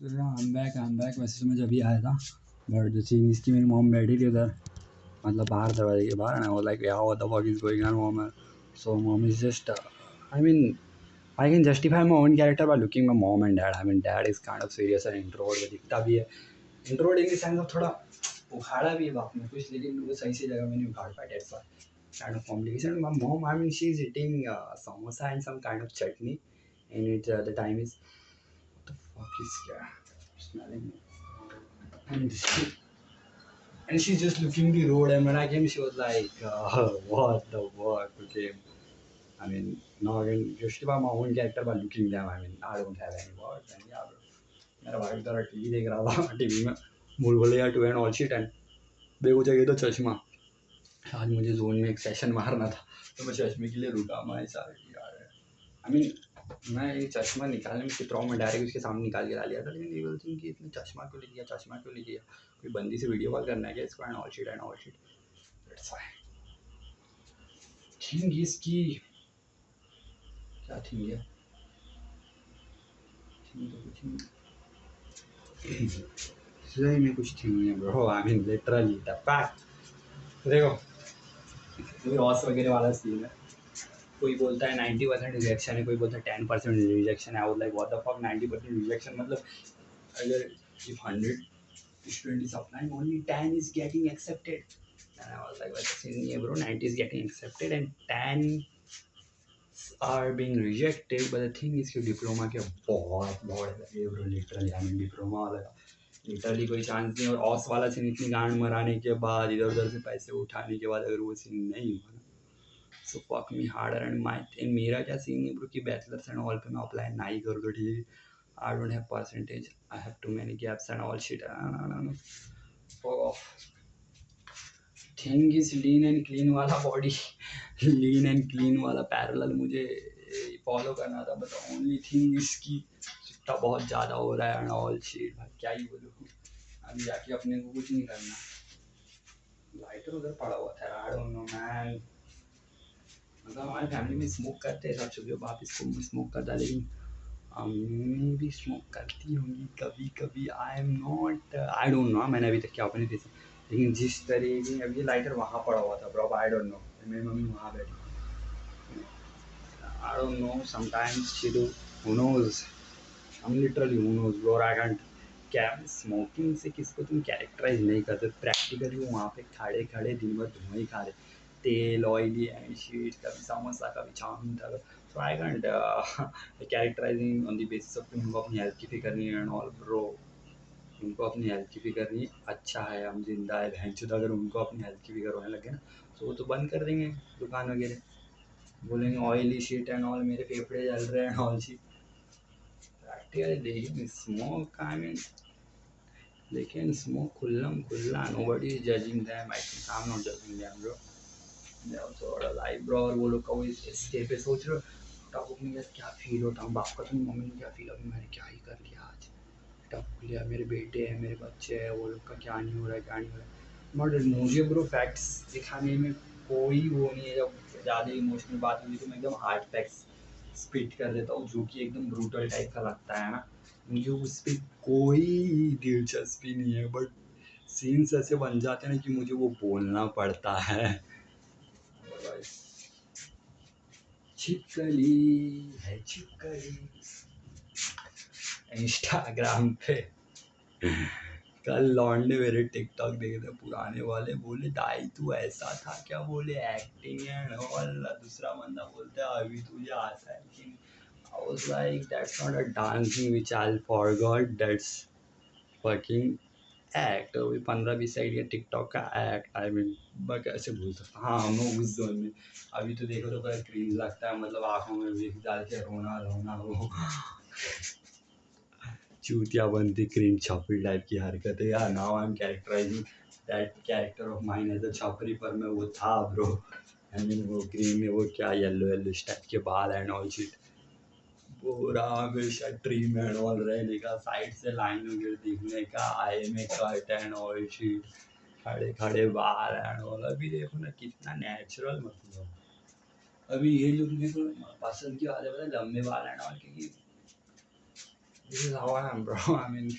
तो I am back. वैसे तो मैं जब भी आया था, बट द सीन इसकी मेरी मॉम बैठी थी उधर, मतलब बाहर दरवाजे के बाहर, एंड आई वाज लाइक या what the fuck is going on mom. So mom is just I mean I can justify my own character by looking my mom and dad. I mean, dad is kind of serious and introvert, दिखता भी है introvert in the sense of थोड़ा उखाड़ा भी है बाप में कुछ, लेकिन वो सही से जगह में नहीं उखाड़ पाया। That's why kind of complication. My mom, I mean, she's eating samosa and some kind of chutney, and the time is what the fuck is smelling, and she's just looking the road. And when I came, she was like, "What the fuck?" Okay. I mean, now I can justify my own character by looking them. I mean, I don't have any words. And yeah, bro. मेरा भाई बेचारा TV देख रहा था, TV में Bhool Bhulaiyaa 2 and all shit, एंड बेगू चाहिए तो चश्मा। आज मुझे जोन में एक सेशन मारना था, तो मैं चश्मे के लिए रुका। मैं सारे यार आई मीन मैं ये चश्मा निकालने में चित्राओं में डायरेक्ट उसके सामने निकाल के ला लिया था, लेकिन ये बोलती कि इतने चश्मा क्यों ले लिया, चश्मा क्यों ले लिया, कोई बंदी से वीडियो कॉल करना है क्या इसको, and all shit and all shit. That's why thing इसकी क्या थिंग है, थिंग तो कुछ नहीं सही में कुछ थी नहीं है bro. I mean literally the fact. देखो कोई रॉस वगैरह वाला सीन है, कोई बोलता है 90% रिजेक्शन है, कोई बोलता है 10% रिजेक्शन है। और like what the fuck 90% rejection मतलब अगर if 100 student is applying only 10 is getting accepted, and I was like what's the scene bro, 90 is getting accepted and 10 are being rejected, but the thing is कि diploma के बहुत लगे bro, literally I mean diploma वाला literally कोई chance नहीं। और ऑस वाला scene इतनी गांड मराने के बाद, इधर उधर से पैसे उठाने के बाद अगर वो सीन नहीं हुआ ना, सो fuck me harder. And my and मेरा क्या सीन है ब्रो कि बैचलर्स एंड ऑल पे मैं अप्लाई नहीं करूँ तो ठीक है। I don't have percentage, I have too many gaps and all shit. Fuck off. Thing is lean and clean वाला बॉडी, लीन एंड क्लीन वाला पैरेलल मुझे फॉलो करना था, बट ओनली थिंग इसकी चिट्टा बहुत ज़्यादा हो रहा है एंड ऑल शिट। भाई क्या ही बोलूँ, अभी जाके अपने को कुछ नहीं करना। लाइटर उधर पड़ा हुआ था, आई डोंट नो मैन। मतलब हमारी फैमिली में स्मोक करते हैं सब, चुके बाप इसको स्मोक करता है, लेकिन अम्मी भी स्मोक करती होंगी कभी कभी। आई am not, I don't no मैंने अभी तक क्या अपनी थी, लेकिन जिस तरीके अभी ये लाइटर वहाँ पड़ा हुआ था ब्रो, आई डोंट नो, मेरी मम्मी वहाँ बैठी, I don't know sometimes she do, who knows, हम literally who knows bro. I can't क्या स्मोकिंग से किसको तुम कैरेक्टराइज नहीं करते, प्रैक्टिकली वो वहाँ पे खड़े खड़े दिन भर धुआं ही खा रहे, तेल ऑयली एंड शीट, कभी समोसा कभी चाउमीन था। So I can't characterising on the basis of उनको अपनी हेल्थ की फिक्र नहीं है एंड ऑल ब्रो, उनको अपनी हेल्थ की फिक्र नहीं है। अच्छा है हम जिंदा है भैंचुद, अगर उनको अपनी हेल्थ की फिक्र होने लगे ना तो वो तो बंद कर देंगे दुकान वगैरह, बोलेंगे ऑयली शीट एंड ऑल, मेरे फेफड़े जल रहे हैं ऑल शीट। लेकिन स्मोक आई मीन, लेकिन स्मोक खुल्लम खुल्ला, nobody is judging them, I think I am not judging them bro, they also are alive bro. और वो लोग का वो स्टे पे सोच रहे हो टॉप में क्या फील होता हूँ, बाप का तुम मम्मी में क्या फील होगी, मैंने क्या ही कर लिया आज, टॉप लिया, मेरे बेटे हैं मेरे बच्चे हैं, वो लोग का क्या नहीं हो रहा है क्या नहीं हो रहा है। बट मुझे ब्रो फैक्ट्स दिखाने में कोई वो नहीं है, जब ज़्यादा इमोशनल बात होती है तो मैं एकदम हार्ड फैक्ट्स स्पिट कर देता हूँ, जो कि एकदम ब्रूटल टाइप का लगता है ना, मुझे उस पर कोई दिलचस्पी नहीं है। बट सीन्स ऐसे बन जाते हैं ना कि मुझे वो बोलना पड़ता है। छिपकली है छिपकली इंस्टाग्राम पे, कल लौंडे मेरे टिकटॉक देखे थे पुराने वाले, बोले दाई तू ऐसा था क्या, बोले एक्टिंग एंड ऑल, दूसरा बंदा बोलता है अभी तुझे आता है, लेकिन I was like that's not a dancing which I'll forgot, that's fucking act। अभी 15-20 साइड का टिकटॉक का एक्ट, आई मीन मैं कैसे भूल सकता, हाँ हम लोग उस जोन में। अभी तो देखो तो बड़ा क्रीज लगता है, मतलब आंखों में विग डाल के रोना रोना वो चूतिया बनती क्रीम छपरी टाइप की हरकत है यार। Now I am characterising that character of mine as a छपरी, पर मैं वो था ब्रो। आई मीन वो क्रीम में वो क्या येलो येलो टाइप के बाल एंड ऑल शिट, पूरा हमेशा ट्रीम एंड ऑल रहने का, साइड से लाइन वगैरह दिखने का, आई में कट एंड ऑल शिट, खड़े खड़े बाल एंड ऑल। अभी देखो ना कितना नेचुरल, मतलब अभी ये लुक मेरे को पसंद क्यों आ जाता है, लंबे बाल एंड ऑल, क्योंकि This is how I am, bro. I mean,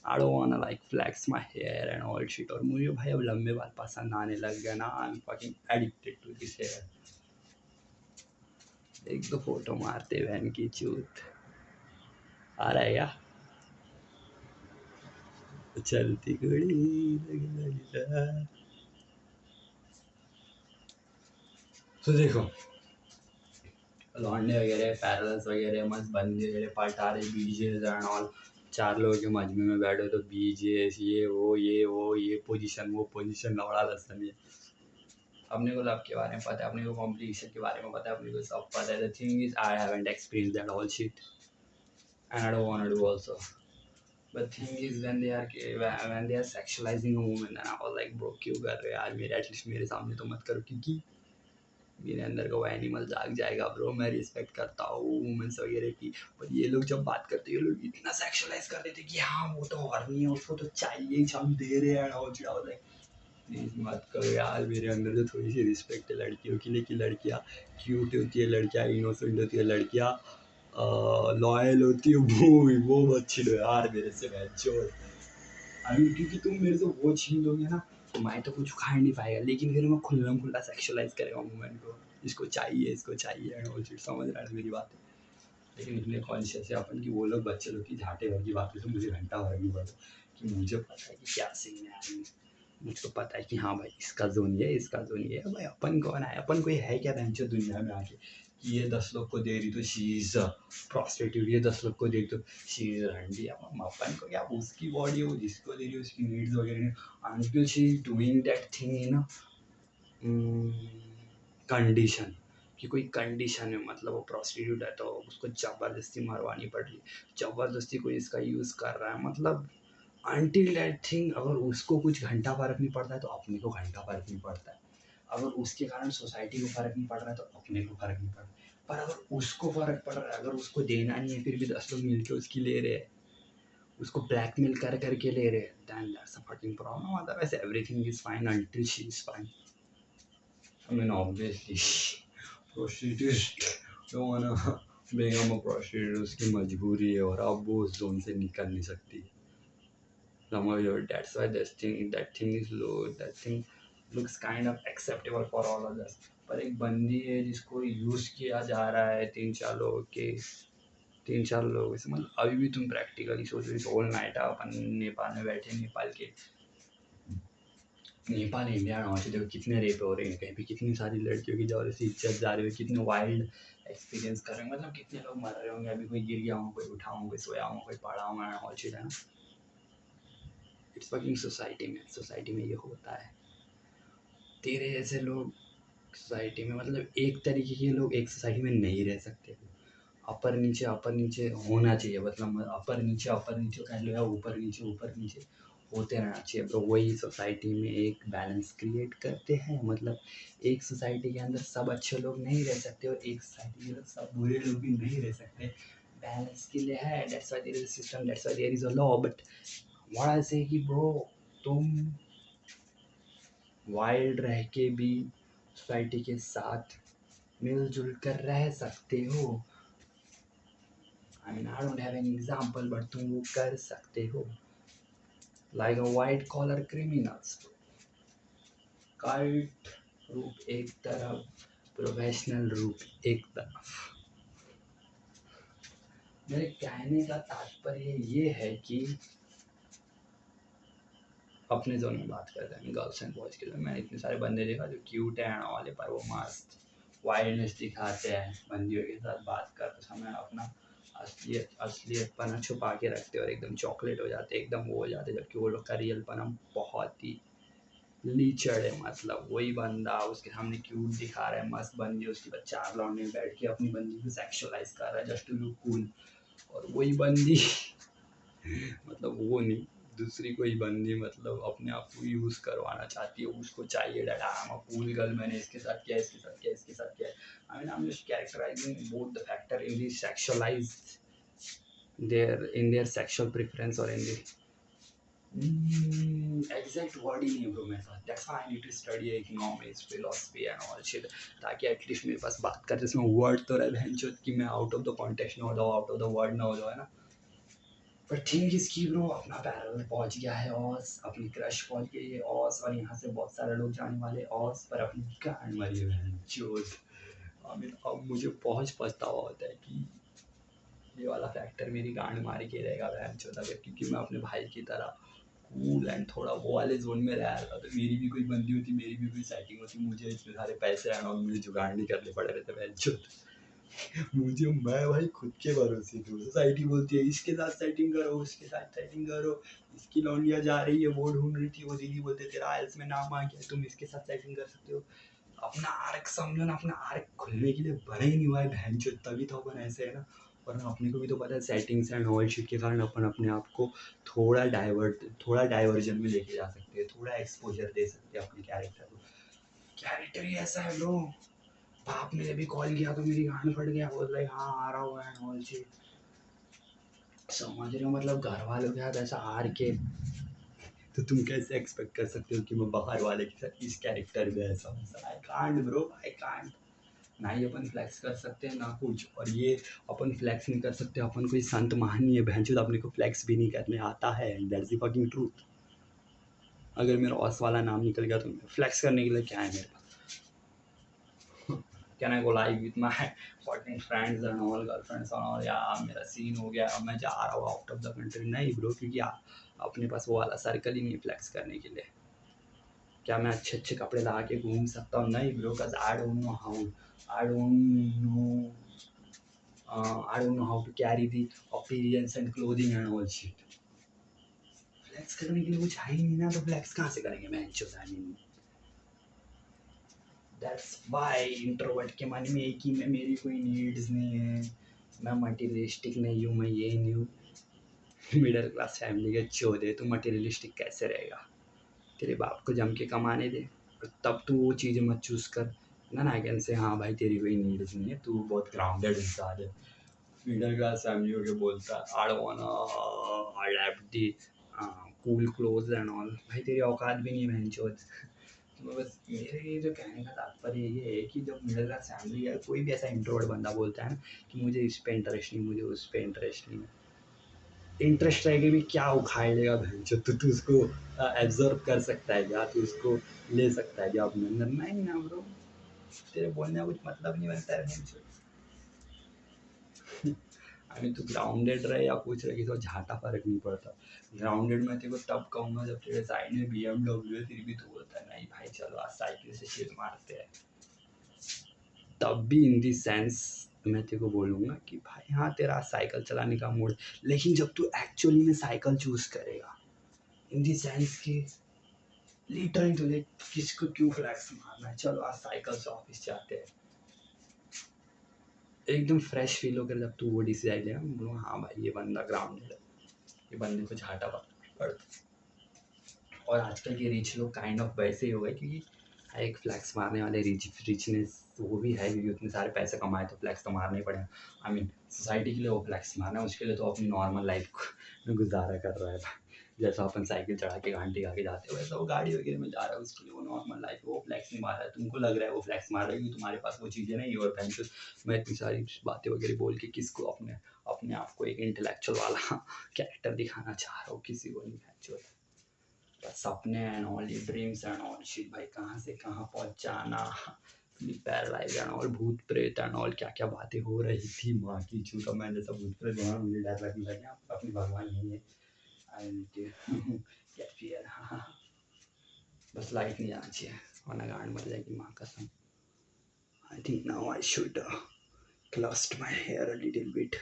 I don't wanna like flex my hair and all shit. और मुझे भाई अब लंबे बाल पसंद आने लग गए ना. I'm fucking addicted to this hair. एक दो फोटो मारते बहन की चूत. आ रहा है क्या? चलती घड़ी तो देखो लौंडे वगैरह पैरल्स वगैरह मस्त बंदे वगैरह पटारे बीजेस एंड ऑल. चार लोगों के मजमे में बैठो तो बीजेस ये पोजीशन लौड़ा लसन ये. अपने को लव के बारे में पता है, अपने को कॉम्प्लिकेशन के बारे में पता है, अपने को सब पता है. The thing is I haven't experience that all shit and I don't want to do also. But thing is when they are sexualizing a woman and I was like bro क्यों कर रहे हो यार. मेरे एटलीस्ट मेरे सामने तो मत करो क्योंकि मेरे अंदर का वो एनिमल जाग जाएगा ब्रो. मैं रिस्पेक्ट करता हूँ वुमेन्स वगैरह की. पर ये लोग जब बात करते हैं ये लोग इतना सेक्सुअलाइज कर देते कि हाँ वो तो हॉर्नी है उसको तो चाहिए हम दे रहे हैं और चिड़ा होता है. प्लीज मत करो यार. मेरे अंदर तो थोड़ी सी रिस्पेक्ट है लड़कियों की. लेकिन लड़कियाँ क्यूट होती है, लड़कियाँ इनोसेंट होती है, लड़कियाँ लॉयल होती है. वो मत छिड़ो यार मेरे से बहनचोद. आई मीन क्योंकि तुम मेरे से वो छीन लोगे ना तो मैं तो कुछ खा ही नहीं पाएगा. लेकिन फिर मैं खुल्लम खुल्ला सेक्सुअलाइज करेगा वुमेन को. इसको चाहिए एंड ऑल शिट. समझ रहा है मेरी बात है. लेकिन इतने कॉन्शियस है अपन की वो लोग बच्चे लोग की झाटे भर की बात है तो मुझे घंटा भर नहीं पड़ता कि मुझे पता है कि क्या सीन है यार. मुझको पता है कि हाँ भाई इसका जोन ये इसका जोन ये. भाई अपन कौन है, अपन कोई है क्या बहनचोद दुनिया में आके कि ये 10 लोग को दे रही तो शी इज प्रॉस्टिट्यूट, ये 10 लोग को दे रही तो शी इज रंडी. अपन को क्या, उसकी बॉडी हो जिसको दे रही है उसकी नीड्स वगैरह until she is doing that thing in condition. कि कोई कंडीशन है मतलब वो प्रॉस्टिट्यूट है तो उसको ज़बरदस्ती मरवानी पड़ रही, ज़बरदस्ती कोई इसका यूज़ कर रहा है. मतलब अनटिल दैट थिंग अगर उसको कुछ घंटा फर्क नहीं पड़ता है तो अपने को घंटा फर्क नहीं पड़ता है. अगर उसके कारण सोसाइटी को फर्क नहीं पड़ रहा है तो अपने को फर्क नहीं पड़ रहा है. पर अगर उसको फर्क पड़ रहा है, अगर उसको देना नहीं है फिर भी 10 लोग मिलकर उसकी ले रहे हैं, उसको ब्लैकमेल कर करके ले रहे हैं, then that's a fucking problem. Otherwise everything is fine until she is fine. I mean, obviously, prostitute don't wanna become a prostitute. उसकी मजबूरी है और अब वो उस जोन से निकल नहीं सकती. समझ लो. That's why that thing is low. That thing looks kind of acceptable for all others. पर एक बंदी है जिसको यूज किया जा रहा है 3-4 लोगों के 3-4 लोगों से. मतलब अभी भी तुम प्रैक्टिकली सोचो इस होल नाइट अपन नेपाल में बैठे, नेपाल इंडिया वहाँ से देखो कितने रेप हो रहे हैं कहीं पे, कितनी सारी लड़कियों की जबरदस्ती इज्जत जा रही है, कितने वाइल्ड एक्सपीरियंस कर रहे हैं. मतलब कितने लोग मर रहे होंगे. अभी कोई गिर गया होगा, कोई उठा होगा, कोई सोया होगा, कोई पड़ा होगा. ऑल शिट है ना. इट्स फकिंग सोसाइटी में ये होता है. तेरे जैसे लोग सोसाइटी में मतलब एक तरीके के लोग एक सोसाइटी में नहीं रह सकते. अपर नीचे होना चाहिए. मतलब अपर नीचे कह लो या ऊपर नीचे होते रहना चाहिए. तो वही सोसाइटी में एक बैलेंस क्रिएट करते हैं. मतलब एक सोसाइटी के अंदर सब अच्छे लोग नहीं रह सकते और एक सोसाइटी के अंदर सब बुरे लोग भी नहीं रह सकते. बैलेंस के लिए है. That's why there is a system, that's why there is a law. But what I say कि ब्रो तुम वाइल्ड रह के भी सोसाइटी के साथ मिलजुल कर रह सकते हो. I mean, I don't have any example, but तुम वो कर सकते हो. Like a white collar criminals. Cult रूप एक तरफ, प्रोफेशनल रूप एक तरफ. मेरे कहने का तात्पर्य ये है कि अपने जोन में बात करते हैं गर्ल्स एंड बॉयज के लिए. मैंने इतने सारे बंदे देखा जो क्यूट है वाले पर वो मस्त वाइल्डनेस दिखाते हैं. बंदियों के साथ बात करते समय अपना असलियत पना छुपा के रखते और एकदम चॉकलेट हो जाते, एकदम वो हो जाते. जबकि वो लोग का रियल पना बहुत ही लीचड़ है. मतलब वही बंदा उसके सामने क्यूट दिखा रहा है, मस्त बंदी उसके बाद 4 लौंडे में बैठ के अपनी बंदी को सेक्सुअलाइज कर रहा है जस्ट टू लुक कूल. और वही बंदी मतलब वो नहीं, दूसरी कोई बंदी मतलब अपने आप को यूज़ करवाना चाहती है. उसको चाहिए that I am a cool girl, मैंने इसके साथ किया. I mean I am just characterising both the factor in the sexualised in their sexual preference or in the exact word ही नहीं है ब्रो मेरे पास. That's why I need to study economics philosophy and all shit ताकि at least मेरे पास बात करते इसमें वर्ड तो रहे बहनचोद कि मैं आउट ऑफ द कॉन्टेक्स्ट ना हो जाऊँ, आउट ऑफ द वर्ड ना हो जाए ना. पर थिंग इसकी ब्रो अपना पैरल पहुंच गया है ऑस, अपनी क्रश पहुंच गई है ऑस, और यहाँ से बहुत सारे लोग जाने वाले ऑस, पर अपनी गांड मारी है जोश। अब मुझे पछतावा होता है कि ये वाला फैक्टर मेरी गांड मार के रहेगा बहन चौथा, क्योंकि मैं अपने भाई की तरह कूल एंड थोड़ा वो वाले जोन में रह रहा था, तो मेरी भी कोई बंदी होती, मेरी भी कोई सेटिंग होती, मुझे इतने सारे पैसे आना और मुझे जुगाड़ नहीं करने पड़ रहे थे बहन चौथ। मुझे मैं भाई खुद के भरोसे थी, सोसाइटी बोलती है इसके साथ सेटिंग करो, उसके साथ सेटिंग करो, इसकी लौंडिया जा रही है वो ढूंढ रही थी, वो दीदी बोलते तेरा आइल्स में नाम आ गया तुम इसके साथ सेटिंग कर सकते हो। अपना आर्क समझो ना, अपना आर्क खुलने के लिए बना ही नहीं हुआ है बहन चो, तभी तो अपन ऐसे है ना। और अपने को भी तो पता है सेटिंग्स एंड ऑल शिट के कारण अपन अपने आप को थोड़ा डाइवर्जन में लेके जा सकते हैं, थोड़ा एक्सपोजर दे सकते हैं अपने कैरेक्टर को। कैरेक्टर ही ऐसा है ब्रो। बाप ने भी कॉल किया तो मेरी गांड फट गया, बोल रहे हाँ आ रहा हुआ है ऑल शिट, समझ रहे हो, मतलब घर वालों के साथ ऐसा हार के, तो तुम कैसे एक्सपेक्ट कर सकते हो कि मैं बाहर वाले के साथ इस कैरेक्टर में ऐसा हूँ। I can't bro, I can't. ना ही अपन फ्लैक्स कर सकते हैं ना कुछ, और ये अपन फ्लैक्स नहीं कर सकते, अपन कोई संत महान नहीं है बहनचोद, अपने को फ्लैक्स भी नहीं करने आता है, दैट्स द फकिंग ट्रूथ। अगर मेरा ऑस वाला नाम निकल गया तो फ्लैक्स करने के लिए क्या है मेरे पास? Can I go live with my 14 friends and all girlfriends और या मेरा सीन हो गया अब मैं जा रहा हूँ आउट ऑफ द कंट्री? नहीं ब्रो, क्योंकि अपने पास वो वाला सर्कल ही नहीं फ्लैक्स करने के लिए। क्या मैं अच्छे अच्छे कपड़े ला के घूम सकता हूँ? नहीं bro, cause I don't know how, I don't know I don't know how to carry the appearance and clothing and all shit. Flex करने के लिए कुछ है ही नहीं ना, तो फ्लेक्स कहाँ से करेंगे मैं? I mean that's why introvert के मन में एक ही में मेरी कोई नीड्स नहीं है, मैं मटेरियलिस्टिक नहीं हूँ, मैं ये नहीं हूँ। मिडिल क्लास फैमिली के चौधे, तू मटेरियलिस्टिक कैसे रहेगा? तेरे बाप को जम के कमाने दे, और तब तू वो चीज़ें मत चूज़ कर ना। ना कैन से हाँ भाई तेरी कोई नीड्स नहीं है, तू बहुत ग्राउंडेड इंसान है। मिडिल क्लास फैमिली हो के बोलता है I don't वांना adapt the cool clothes and all, भाई तेरी औकात भी नहीं है बहनचोद। तो बस मेरे ये जो कहने का तात्पर्य ये है कि जब मिडिल क्लास फैमिली या कोई भी ऐसा इंट्रोवर्ट बंदा बोलता है ना कि मुझे इस पे इंटरेस्ट नहीं, मुझे उस पे इंटरेस्ट नहीं, इंटरेस्ट रह के भी क्या उखाड़ लेगा भैंचो, तू उसको एब्जॉर्ब कर सकता है क्या? तू उसको ले सकता है क्या अपने अंदर? नहीं ना ब्रो, तेरे बोलने का कुछ मतलब नहीं बनता है भैंचो। अभी तू ग्राउंडेड रहे या कुछ रहे, तो झाटा फर्क नहीं पड़ता। ग्राउंडेड मैं तेरे को तब कहूँगा जब तेरे साइड में BMW है, फिर भी तू बोलता है नहीं भाई चलो आज साइकिल से चिल मारते हैं। तब भी इन दी सेंस मैं तेरे को बोलूँगा कि भाई हाँ तेरा साइकिल चलाने का मूड, लेकिन जब तू एक्चुअली में साइकिल चूज करेगा इन दी सेंस की लिटरली तुझे किसको क्यों फ्लैक्स मारना है, चलो आज साइकिल से ऑफिस जाते हैं, एकदम फ्रेश फील होकर जब तू वो डिसाइड लेगा, बोलो हाँ भाई ये बंदा ग्राउंडेड है, ये बंदे को झाटा पड़ता। और आजकल के रिच लोग काइंड ऑफ वैसे ही हो गए, क्योंकि एक फ्लैक्स मारने वाले रिचनेस वो भी है, क्योंकि उतने सारे पैसे कमाए तो फ्लैक्स तो मारना ही पड़ेगा। आई मीन सोसाइटी के लिए वो फ्लैक्स मारना है, उसके लिए तो अपनी नॉर्मल लाइफ में गुजारा कर रहा है। जैसा अपन साइकिल चढ़ा के घंटी खा के जाते हो, वैसा वो गाड़ी वगैरह में जा रहा है, उसके लिए वो नॉर्मल लाइफ है, वो फ्लैक्स नहीं मार रहा है। तुमको लग रहा है वो फ्लैक्स मार रहा है क्योंकि तुम्हारे पास वो चीज़ें नहीं है। और बहन मैं इतनी सारी बातें वगैरह बोल के किसको अपने अपने आप को एक इंटेलेक्चुअल वाला कैरेक्टर दिखाना चाह रहा हूँ? किसी को नहीं बहन। बस सपने एंड ऑल ये ड्रीम्स एंड ऑल शिट भाई, कहाँ से कहाँ पहुँच जाना, पैरालाइज एंड ऑल, भूत प्रेत एंड ऑल, क्या क्या बातें हो रही थी माँ की चूका। मैं जैसा भूत प्रेत हुआ मुझे डर लगने लग गया, अपनी भगवान नहीं है। I get fear. हाँ, बस लाइट नहीं जाना चाहिए वरना गांड मर जाएगी माँ कसम। I think now I should cut my hair a little bit.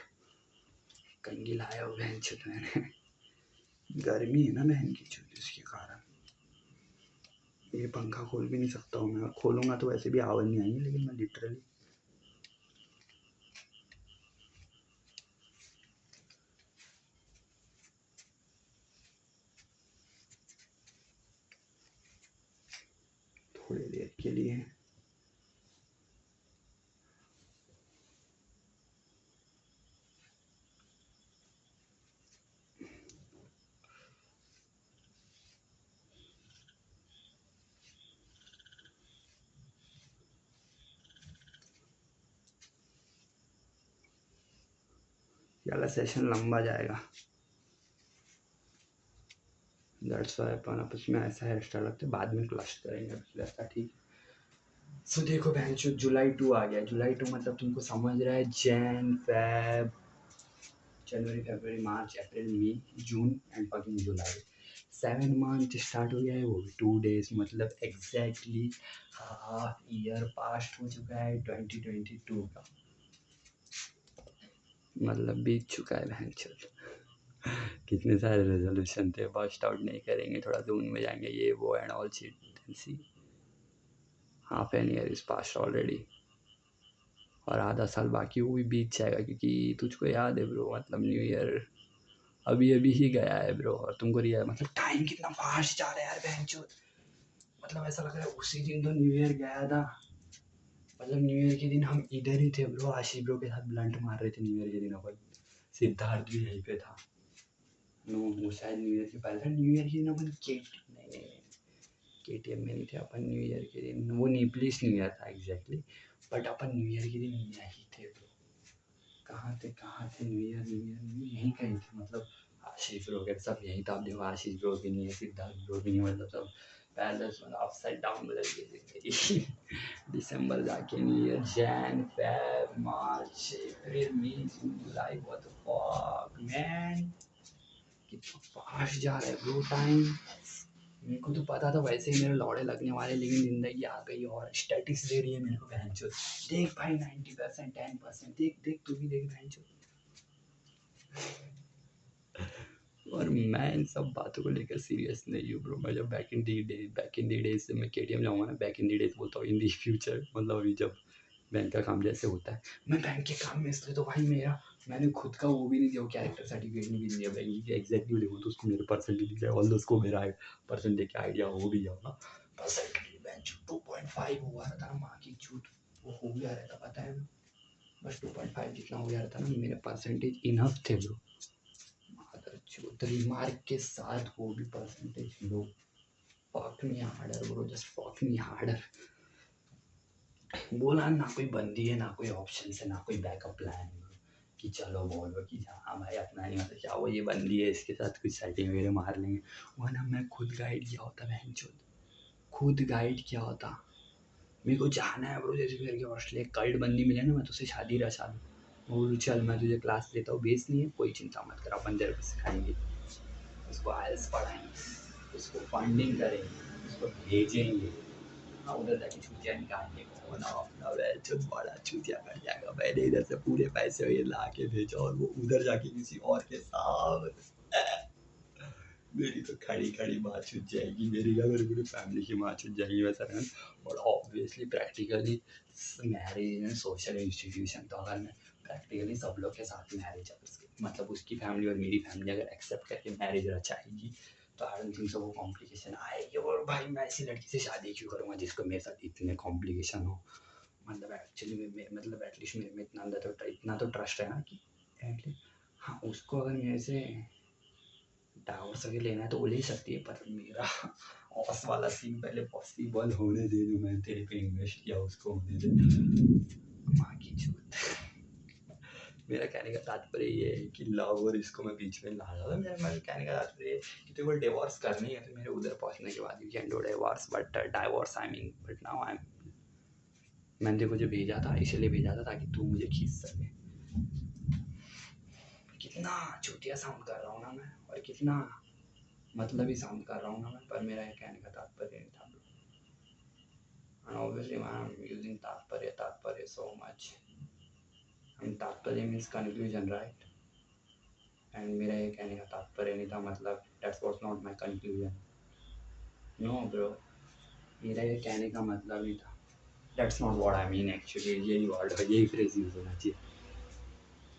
कंगी लाया हो बहन चुत मैंने, गर्मी है ना बहन की चुत, उसके कारण ये पंखा खोल भी नहीं सकता हूँ मैं, और खोलूँगा तो वैसे भी आवाज़ नहीं आएगी, लेकिन मैं लिटरली थोड़ी देर के लिए ये वाला सेशन लंबा जाएगा। दैट्स वाई अपन आपस में ऐसा हेयर स्टाइल रखते बाद में क्लच करेंगे ऐसा ठीक। सो देखो बहन जो जुलाई 2 आ गया। जुलाई 2 मतलब तुमको समझ रहा है जैन फेब जनवरी फरवरी मार्च अप्रैल मई June and fucking July 7 month start हो गया है। वो भी 2 days मतलब एग्जैक्टली हाफ ईयर पास्ट हो चुका है 2022 का। मतलब बीत चुका है बहन चल। कितने सारे रेजोल्यूशन थे बस्ट आउट नहीं करेंगे थोड़ा दून में जाएंगे ये वो एंड ऑल शिट सी। Half an year is past already और आधा साल बाकी वो भी बीत जाएगा क्योंकि तुझको याद है ब्रो मतलब न्यू ईयर अभी अभी ही गया है ब्रो। और तुमको रिया मतलब टाइम कितना फास्ट जा रहा है यार बहनचोद। मतलब ऐसा लग रहा है उसी दिन तो न्यू ईयर गया था। मतलब न्यू ईयर के दिन हम इधर ही थे ब्रो आशीष ब्रो के साथ ब्लंट मार रहे थे न्यू ईयर के दिन अपन। सिद्धार्थ भी यहीं पे था। नो वो शायद न्यू ईयर के पहले था। न्यू ईयर के दिन अपन नहीं KTM में नहीं थे अपन न्यू ईयर के दिन। वो नीपलिस न्यू ईयर था exactly but upon new year के दिन यहीं थे ब्रो। कहाँ थे न्यू ईयर यहीं कहीं थे मतलब आशीष ब्रो के सब यहीं था। अब देखो आशीष ब्रो भी नहीं है सिद्धार्थ ब्रो भी नहीं मतलब सब पैलेस मतलब अपसाइड डाउन बदल गई जिंदगी। दिसंबर जाके new year Jan Feb March April मई June July what the fuck man कितना फास्ट जा रहा है ब्रो टाइम। मेरे को तो पता था वैसे ही मेरे लौड़े लगने वाले लेकिन जिंदगी आ गई और स्टैटिक्स दे रही है मेरे को बहनचोद। देख भाई 90% 10% देख देख तू भी देख बहनचोद। और मैं इन सब बातों को लेकर सीरियस नहीं हूँ ब्रो। मैं जब बैक इन दी डेज से मैं KTM जाऊँगा ना बैक इन दी डेज बोलता हूँ इन दी फ्यूचर मतलब अभी जब बैंक का काम जैसे होता है। मैं बैंक के काम में इसलिए तो भाई मेरा मैंने खुद का वो भी नहीं दिया वो कैरेक्टर सर्टिफिकेट नहीं भी दिया बैंक की एग्जैक्टली देखो तो उसको मेरे परसेंटेज दिख जाए ऑल उसको मेरा परसेंटेज का आइडिया हो भी जाओगा। परसेंटेज बेंच 2.5 हुआ था ना माँ की झूठ वो हो गया रहता पता है ना। बस 2.5 जितना हो गया रहता ना मेरे परसेंटेज इनफ थे ब्रो। रिमार्क के साथ वो भी परसेंटेज लो। Fuck me harder bro just fuck me harder. बोला ना कोई बंदी है ना कोई ऑप्शन है ना कोई बैकअप प्लान है कि चलो बोलो कि हाँ भाई अपना नहीं मतलब क्या वो ये बंदी है इसके साथ कुछ सेटिंग वगैरह मार लेंगे। वरना मैं खुद गाइड किया होता बहन चोद खुद गाइड किया होता। मेरे को जाना है ब्रो जैसे मेरे के ऑस्ट्रेलिया कल्ट बंदी मिले ना मैं तुझसे शादी रचा दूँ। मैं बोलूँ चल मैं तुझे क्लास देता हूँ बेस नहीं है कोई चिंता मत कर अपन तेरे को सिखाएंगे। उसको आयल्स पढ़ाएंगे उसको फंडिंग करेंगे उसको भेजेंगे। हाँ उधर जाके चूतिया निकालने को होना अपना वैसे बड़ा चूतिया कर जाएगा। मैंने इधर से पूरे पैसे ये ला के भेजा और वो उधर जाके किसी और के साथ मेरी तो खड़ी खड़ी माँ छूट जाएगी मेरी क्या मेरी पूरी फैमिली की माँ छूट जाएगी वैसा रहना। और obviously practically marriage in social institution तो अगर मैं प्रैक्टिकली सब लोग के साथ मैरिज मतलब उसकी फैमिली और मेरी फैमिली अगर एक्सेप्ट करके मैरिज रचाएगी तो आई डोंट थिंक सो वो कॉम्प्लिकेशन आएगी। और भाई मैं ऐसी लड़की से शादी क्यों करूँगा जिसको मेरे साथ इतने कॉम्प्लिकेशन हो। मतलब एक्चुअली में मतलब एटलीस्ट मेरे में इतना तो ट्रस्ट है ना कि एटलीस्ट हाँ उसको अगर मेरे से डाइवोर्स अगर लेना है तो वो ले सकती है पर मेरा ऑस वाला सीन पहले पॉसिबल होने दे जो मैंने तेरे पे इन्वेस्ट किया उसको होने दे। माँ की चूत। मेरा कहने का तात्पर्य ये है कि लव और इसको मैं बीच में ला रहा था। मेरा कहने का तात्पर्य ये कि तेरे को डिवोर्स करनी है तो मेरे उधर पहुंचने के बाद you can do divorce but divorce I mean but now I M मैंने देखो जो भेजा था इसलिए भेजा था ताकि तू मुझे खींच सके। कितना चूतिया साउंड कर रहा हूँ ना मैं और कितना मतलब ही साउंड कर रहा हूँ ना मैं पर मेरा ये कहने का तात्पर्य नहीं था। And obviously I'm using तात्पर्य so much. And तात्पर्य means conclusion right? And मेरा ये कहने का तात्पर्य नहीं था मतलब that was not my conclusion. No bro, मेरा ये कहने का मतलब नहीं था. That's not what I mean actually. यही वर्ड है यही फ्रेज यूज होना चाहिए.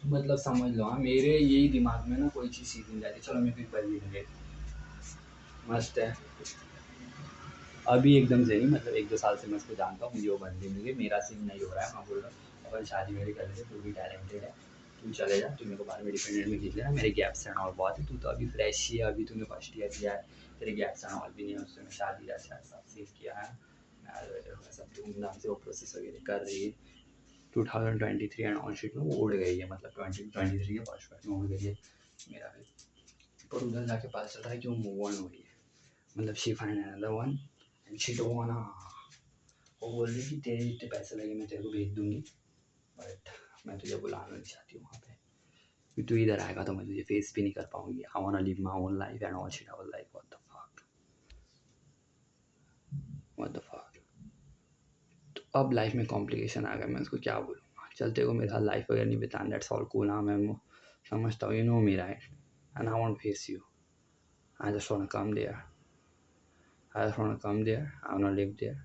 मतलब समझ लो हाँ मेरे यही दिमाग में ना कोई चीज़ सीधी नहीं जाती। चलो मैं फिर बदली नहीं मस्त है अभी एकदम से नहीं मतलब 1-2 साल से मैं उसको जानता हूँ। मुझे वो बंदी मिल गई मेरा सीन नहीं हो रहा है। मैं बोल रहा हूँ अपन शादी मेरी कर ले तू भी टैलेंटेड है तू चले जा तू मेरे को बाद में डिपेंडेंट में खींच लेना। मेरे गैप्स एंड ऑल बहुत है तू तो अभी फ्रेश ही है अभी तूने फर्स्ट ईयर किया है तेरे गैप्स एंड ऑल भी नहीं है उससे मैं शादी अच्छा सब सेव किया है। मैं सब धूमधाम से वो प्रोसेस वगैरह कर रही है 2023 एंड ऑन शीट में वो उड़ गई है मतलब 2023 के फर्स्ट में उड़ गई है मेरा भी। पर उधर जाके पता चल रहा है कि वो मूव ऑन हो रही है मतलब she find another one and she don't वांना, वो बोल रही कि तेरे इतने पैसे लगे मैं तेरे को भेज दूंगी, बट मैं तुझे बुलाना नहीं चाहती हूँ वहाँ पे, कि तू इधर आएगा तो मैं तुझे फेस भी नहीं कर पाऊंगी। I wanna live my own life and all shit. I was like what the fuck, what the fuck. तो अब लाइफ में कॉम्प्लिकेशन आ गया, मैं उसको क्या बोलूँगा, चलते को मेरे साथ लाइफ वगैरह नहीं बिताना, दैट्स ऑल कूल। हाँ मैं समझता हूँ, you know me right, and I want face you, I just wanna come there, I just wanna come there, I wanna live there,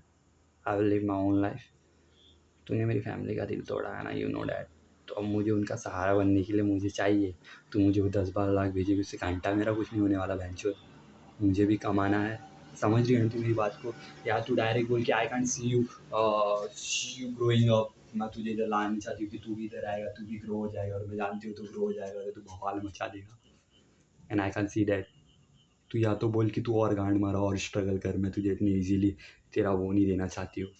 I will live my own life. तूने मेरी family का दिल तोड़ा है ना, यू नो डैट, तो अब मुझे उनका सहारा बनने के लिए मुझे चाहिए, तो मुझे वो 10-12 लाख भेजेगी, उससे घंटा मेरा कुछ नहीं होने वाला बहनचोद, मुझे भी कमाना है। समझ रही है तू मेरी बात को, या तू डायरेक्ट बोल के I can't C you growing up, मैं तुझे इधर लाना नहीं चाहती कि तू भी इधर आएगा, तू भी ग्रो हो जाएगा, और मैं जानती हूँ तू ग्रो हो जाएगा तो तू बवाल मचा देगा, and I can see that. तू या तो बोल कि तू और गांड मारा और स्ट्रगल कर, मैं तुझे इतनी ईजीली तेरा वो नहीं देना चाहती हूँ।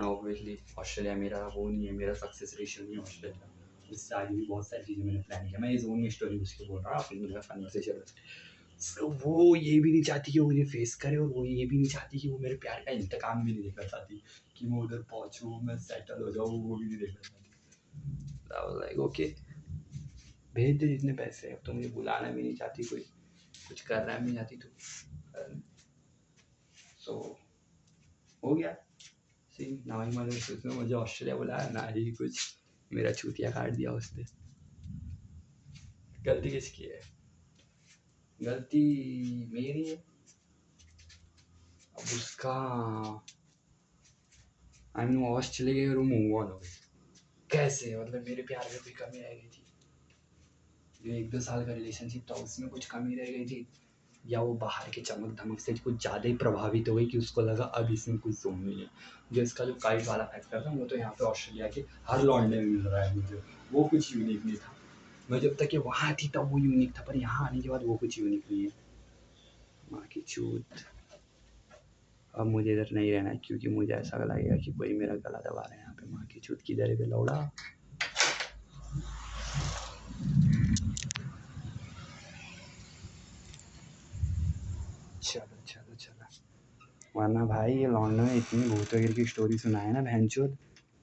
ऑब्वियसली ऑस्ट्रेलिया मेरा वो नहीं है, मेरा सक्सेस रेशियो नहीं है ऑस्ट्रेलिया, इससे आगे भी बहुत सारी चीज़ें मैंने प्लान किया, मैं इस ओनली स्टोरी उसकी बोल रहा हूँ अपनी मेरा कन्वर्सेशन। So, वो ये भी नहीं चाहती कि वो मुझे फेस करे, और वो ये भी नहीं चाहती कि वो मेरे प्यार का इंतकाम भी नहीं देखना चाहती, कि मैं उधर पहुँचूँ मैं सेटल हो जाऊँ, वो भी नहीं देखना चाहती। लाइक ओके भेज दे जितने पैसे, अब तो मुझे बुलाना भी नहीं चाहती, कोई कुछ करना भी नहीं चाहती तो सो हो गया सी ना ही, मतलब उसने मुझे ऑस्ट्रेलिया बुलाया ना ही कुछ, मेरा छूतिया काट दिया उसने। गलती किसकी है? गलती मेरी है। अब उसका आई मीन वॉश चले गए और वो मूव ऑन हो गई, कैसे, मतलब मेरे प्यार में कोई कमी रह गई थी, जो 1-2 साल का रिलेशनशिप था उसमें कुछ कमी रह गई थी, या वो बाहर के चमक धमक से कुछ ज़्यादा ही प्रभावित हो गई कि उसको लगा अब इसमें कुछ जोन नहीं है। जो इसका जो काइट वाला फैक्टर था वो तो यहाँ पे ऑस्ट्रेलिया के हर लॉन्डे में मिल रहा है मुझे, वो कुछ यूनिक नहीं था। मैं जब तक ये वहाँ थी तब वो यूनिक था, पर यहाँ आने के बाद वो कुछ यूनिक नहीं है। माँ की चूत, अब मुझे इधर नहीं रहना है, क्योंकि मुझे ऐसा लगेगा कि कोई मेरा गला दबा रहा है यहाँ पे। माँ की चूत किधर है लौड़ा। चलो चलो चलो, वरना भाई ये लॉन्डो में इतनी भूतगिर की स्टोरी सुनाए ना बहनचोद,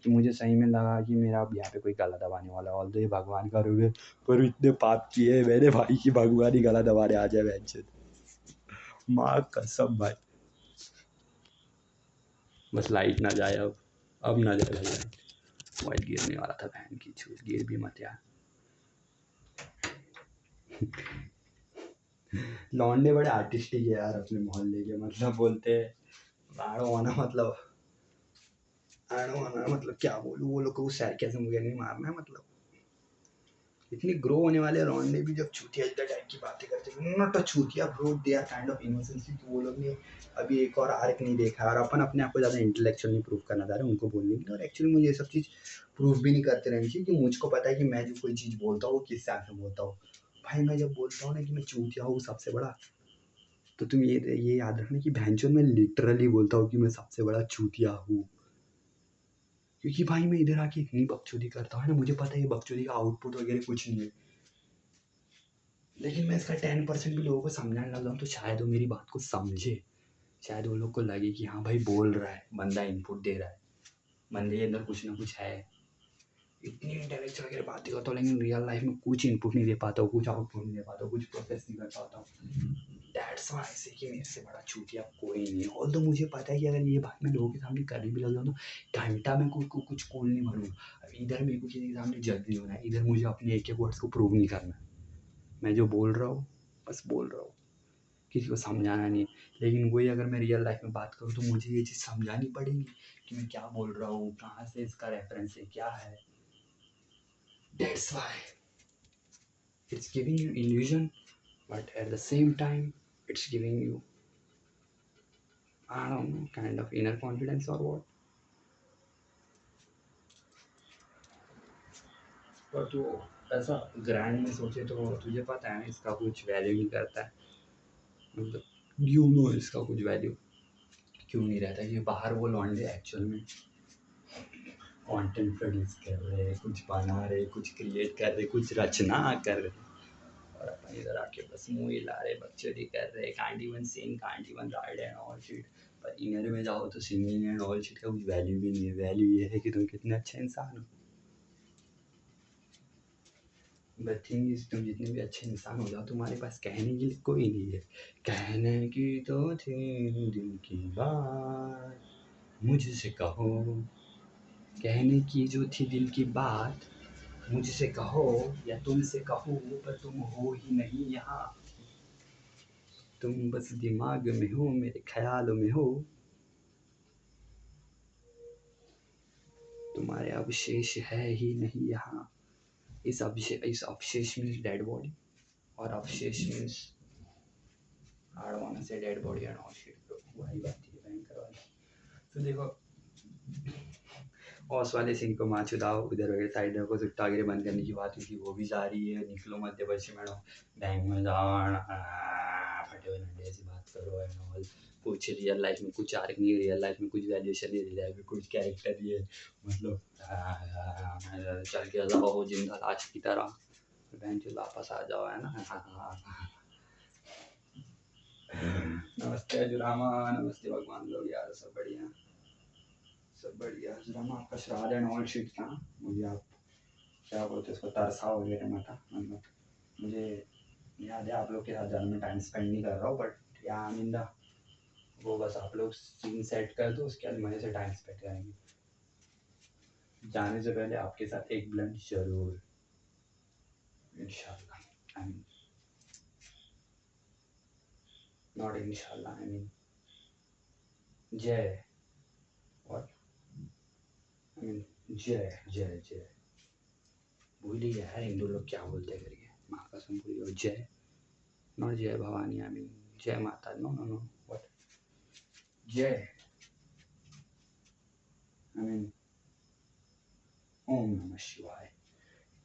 कि मुझे सही में लगा कि मेरा अब यहाँ पे कोई गला दबाने वाला, ऑल तो ये भगवान का रूप है, पर इतने पाप किए है मैंने भाई की भगवान ही गला दबाने आ जाए बहनचोद, माँ कसम भाई। बस लाइट ना जाए अब ना जाए भाई लाइट, मोबाइल गिरने वाला था, बहन की छूट, गिर भी मत यार। लौंडे बड़े आर्टिस्टिक है यार अपने मोहल्ले के, मतलब बोलते हैं बाड़ो आना, मतलब आड़ो आना, मतलब क्या बोलूँ, वो लोग को सैरकेज़म वगैरह नहीं मारना है, मतलब इतनी ग्रो होने वाले लौंडे भी जब चूतिया इतना टाइप की बातें करते हैं, नॉट अ चूतिया bro, they are kind of innocency, तो वो लोग ने अभी एक और आर्क नहीं देखा, और अपन अपने आप को ज़्यादा इंटेलेक्चुअल नहीं प्रूव करना चाह रहे उनको बोलने के लिए, और एक्चुअली मुझे ये सब चीज़ प्रूव भी नहीं करते रहनी चाहिए, कि मुझको पता है कि मैं जो कोई चीज़ बोलता हूँ किस हिसाब से बोलता हूँ। भाई मैं जब बोलता हूँ ना कि मैं चूतिया हूँ सबसे बड़ा, तो तुम ये याद रखना कि भैंचोद मैं लिटरली बोलता हूँ कि मैं सबसे बड़ा चूतिया हूँ, क्योंकि भाई मैं इधर आके इतनी बकचोदी करता हूँ ना, मुझे पता है ये बकचोदी का आउटपुट वगैरह कुछ नहीं है, लेकिन मैं इसका 10% भी लोगों को समझाने लग जाऊँ तो शायद वो मेरी बात को समझे, शायद वो लोग को लगे कि हाँ भाई बोल रहा है बंदा, इनपुट दे रहा है, बंदे के अंदर कुछ ना कुछ है। इतनी इंटेलेक्चुअल वगैरह बातें करता हूँ, लेकिन रियल लाइफ में कुछ इनपुट नहीं दे पाता हूँ, कुछ आउटपुट नहीं दे पाता हूँ, कुछ प्रोसेस नहीं कर पाता हूँ। दैट्स व्हाई से कि मेरे से बड़ा चूतिया कोई नहीं है, ऑल्दो मुझे पता है कि अगर ये बात मैं लोगों के सामने करने भी लग जाऊँ तो घंटा में कुछ कूल नहीं बनूँगा। इधर मेरे को किसी के सामने जज नहीं होना है, इधर मुझे अपने एक वर्ड्स को प्रूव नहीं करना है, मैं जो बोल रहा हूँ बस बोल रहा हूँ, किसी को समझाना नहीं। लेकिन वही अगर मैं रियल लाइफ में बात करूँ तो मुझे ये चीज़ समझानी पड़ेगी कि मैं क्या बोल रहा हूँ, कहाँ से इसका रेफरेंस है, क्या है। That's why it's giving you illusion, but at the same time it's giving you, I don't know, kind of inner confidence or what. पर तू ऐसा ग्रैंड में सोचे तो तुझे पता है ना इसका कुछ वैल्यू नहीं करता है, मतलब यू नो इसका कुछ वैल्यू क्यों नहीं रहता, कि बाहर वो लौंडे एक्चुअल में कंटेंट प्रोड्यूस कर रहे, कुछ बना रहे, कुछ क्रिएट कर रहे, कुछ रचना कर रहे, और अपन इधर आके बस मुँह हिला रहे, बकचोदी कर रहे, can't even sing, can't even ride and all shit. पर इनर में जाओ तो सिंगिंग एंड ऑल शिट का कुछ वैल्यू भी नहीं है। वैल्यू ये है कि तुम कितने अच्छे इंसान हो। बट थिंग इज, तुम जितने भी अच्छे इंसान हो जाओ, तुम्हारे पास कहने के लिए कोई नहीं है। कहने की तो थी दिल की बात, मुझसे कहो। कहने की जो थी दिल की बात, मुझसे कहो या तुमसे कहो, पर तुम हो ही नहीं यहाँ। तुम बस दिमाग में हो, मेरे ख्यालों में हो। तुम्हारे अवशेष है ही नहीं यहाँ। इस अवशेष मीन्स डेड बॉडी, और अवशेष means I don't wanna say dead body and all shit bro। वही बात थी भयंकर वाली। तो देखो ऑस वाले सीन को माँ चुदाओ, उधर वगैरह साइड में को सुट्टा वगैरह बंद करने की बात हुई थी, वो भी जा रही है। निकलो मध्य पश्चिम मैडम, बैंक में जाओ, फटे हुए नंडे ऐसी बात करो एंड ऑल। कुछ रियल लाइफ में कुछ आर्क नहीं है, रियल लाइफ में कुछ वैल्यूएशन नहीं, रियल लाइफ में कुछ कैरेक्टर नहीं है। मतलब चल के जाओ हो जिंदा लाश की तरह, बैंक वापस आ जाओ, है ना। नमस्ते अजुरामा, नमस्ते भगवान लोग यार, सब बढ़िया सब बढ़िया। अजुरामा आपका श्राद्ध एंड ऑल शिट था। मुझे आप क्या बोलते उसको, तरसा वगैरह में था। मतलब मुझे याद है आप लोग के साथ ज़्यादा मैं टाइम स्पेंड नहीं कर रहा हूँ, बट या आमिंदा वो बस आप लोग सीन सेट कर दो, उसके बाद मज़े से टाइम स्पेंड करेंगे। जाने से पहले आपके साथ एक ब्लंट जरूर, इंशाल्लाह। आई मीन नॉट इंशाल्लाह, आई मीन जय, व्हाट, आई मीन जय जय जय। भूल ही गया यार हिंदू लोग क्या बोलते हैं करके, माँ कसम भूल गया। जय, नॉट जय भवानी, आई मीन जय माता, नो नो नो, व्हाट, जय, आई मीन ओम नमः शिवाय।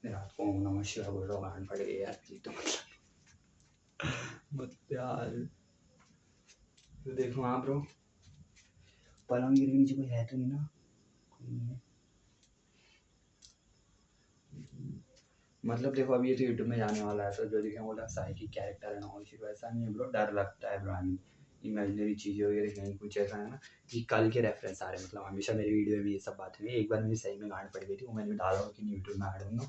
रात को ओम नमः शिवाय बोल रहा हूँ, गांड फट गई यार प्लीज। तो मत यार। तो देखो हाँ ब्रो, पलंग के नीचे कोई है तो नहीं ना, कोई नहीं है। मतलब देखो अभी ये तो यूट्यूब में जाने वाला है, तो जो दिखे बोला साइकिक कैरेक्टर है ना ऑल शिट, वैसा नहीं है ब्रो। डर लगता है ब्रो, आई मीन इमेजिनरी चीज़ें वगैरह कहीं कुछ ऐसा है ना कि कल के रेफरेंस आ रहे हैं। मतलब हमेशा मेरी वीडियो में ये सब बातें नहीं, एक बार मेरी सही में गांड पड़ गई थी, वो मैंने डाला हो कि यूट्यूब में, आई डोंट नो।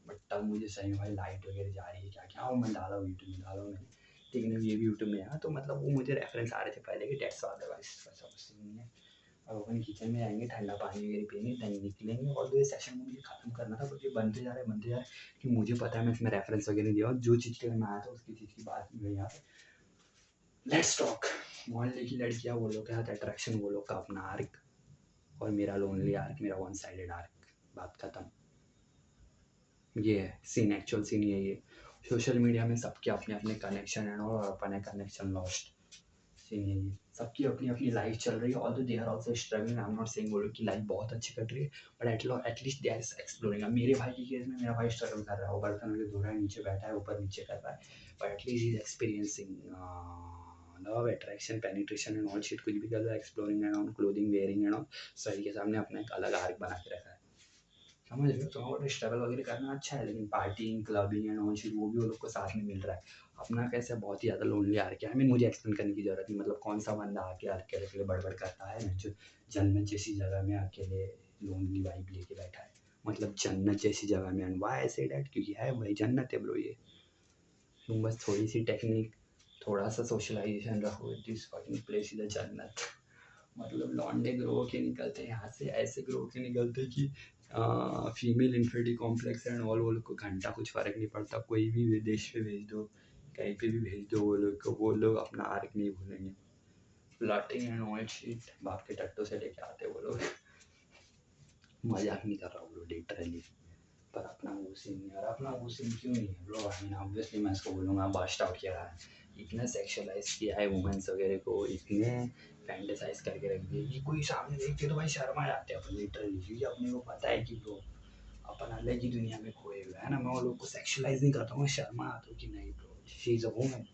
बट तब मुझे सही में भाई लाइट वगैरह जा रही है क्या क्या, वो मैं डाला हूँ यूट्यूब में, डाला हूँ मैंने। लेकिन अभी ये भी यूट्यूब में है, तो मतलब वो मुझे रेफरेंस आ रहे थे पहले के, डेट्स अदरवाइज वैसा कुछ नहीं है। अब अपन किचन में आएंगे, ठंडा पानी वगैरह पियेंगे, तभी निकलेंगे। और ये सेशन मुझे खत्म करना था, बट ये बनते जा रहे कि मुझे पता है मैं इसमें रेफरेंस वगैरह दिया, और जो चीज़ के लिए मैं आया था उसकी चीज़ की बात नहीं हुई यहाँ पे। Let's talk. मोहल्ले की लड़कियाँ वो लोग के साथ अट्रैक्शन, वो लोग का अपना आर्क, और मेरा लोनली आर्क, मेरा वन साइडेड आर्क, बात खत्म। ये है सीन, एक्चुअल सीन यही है। सोशल मीडिया में सबके अपने अपने कनेक्शन है, और अपने कनेक्शन लॉस्ट, सीन यही है। सबकी अपनी अपनी लाइफ चल रही है, although they are also struggling. I am not saying वो लोग की लाइफ बहुत अच्छी कट रही है, but at least they are exploring. अब मेरे भाई की केस में मेरा भाई स्ट्रगल कर रहा है, वो बर्तन वगैरह धो रहा है, नीचे बैठा है, ऊपर नीचे कर रहा है, but at least he is experiencing love, attraction, penetration and all shit, कुछ भी कर रहा है, exploring and on, clothing wearing and all. सही के सामने अपना एक अलग आर्क बना के रखा है, समझ रहे हो। तो स्ट्रगल वगैरह करना अच्छा है, लेकिन partying, clubbing and all shit वो भी वो लोग को साथ में मिल रहा है। अपना कैसे बहुत ही ज़्यादा लोनली आर्क है। आई मीन मुझे एक्सप्लेन करने की ज़रूरत नहीं, मतलब कौन सा बंदा आके अकेले अकेले बड़बड़ करता है ना, जो जन्नत जैसी जगह में अकेले लोनली वाइब लेके बैठा है। मतलब जन्नत जैसी जगह में, and why I say that, क्योंकि है भाई जन्नत है ब्रो ये। तुम बस थोड़ी सी टेक्निक, थोड़ा सा सोशलाइजेशन रखो, this fucking place is a जन्नत। मतलब लॉन्डे ग्रो के निकलते हैं यहाँ से, ऐसे ग्रो के निकलते हैं कि female infinity complex and all, वो लोग को घंटा कुछ फ़र्क नहीं पड़ता, कोई भी विदेश पे भेज दो, कहीं पे भी भेज दो वो लोग को, वो लोग अपना आर्क नहीं भूलेंगे। फ्लर्टिंग एंड ऑल शिट बाप के टट्टों से लेके आते वो लोग। मजाक नहीं कर रहा हूँ ब्रो, लिटरली। पर अपना वो सीन नहीं, और अपना वो सीन क्यों नहीं है ब्रो। आई मीन ऑब्वियसली मैं इसको बोलूँगा बास्ट आउट किया है, इतना सेक्शुअलाइज किया है वुमेन्स वगैरह को, इतने फैंटेसाइज करके रख दिए कि कोई सामने देख के तो भाई शर्मा जाते हैं अपन लिटरली, क्योंकि अपने को पता है कि ब्रो अपन अलग ही दुनिया में खोए हुए हैं ना। मैं वो लोग को सेक्शुअलाइज नहीं करता हूँ, शर्मा आता हूँ कि नहीं bro, she is a woman,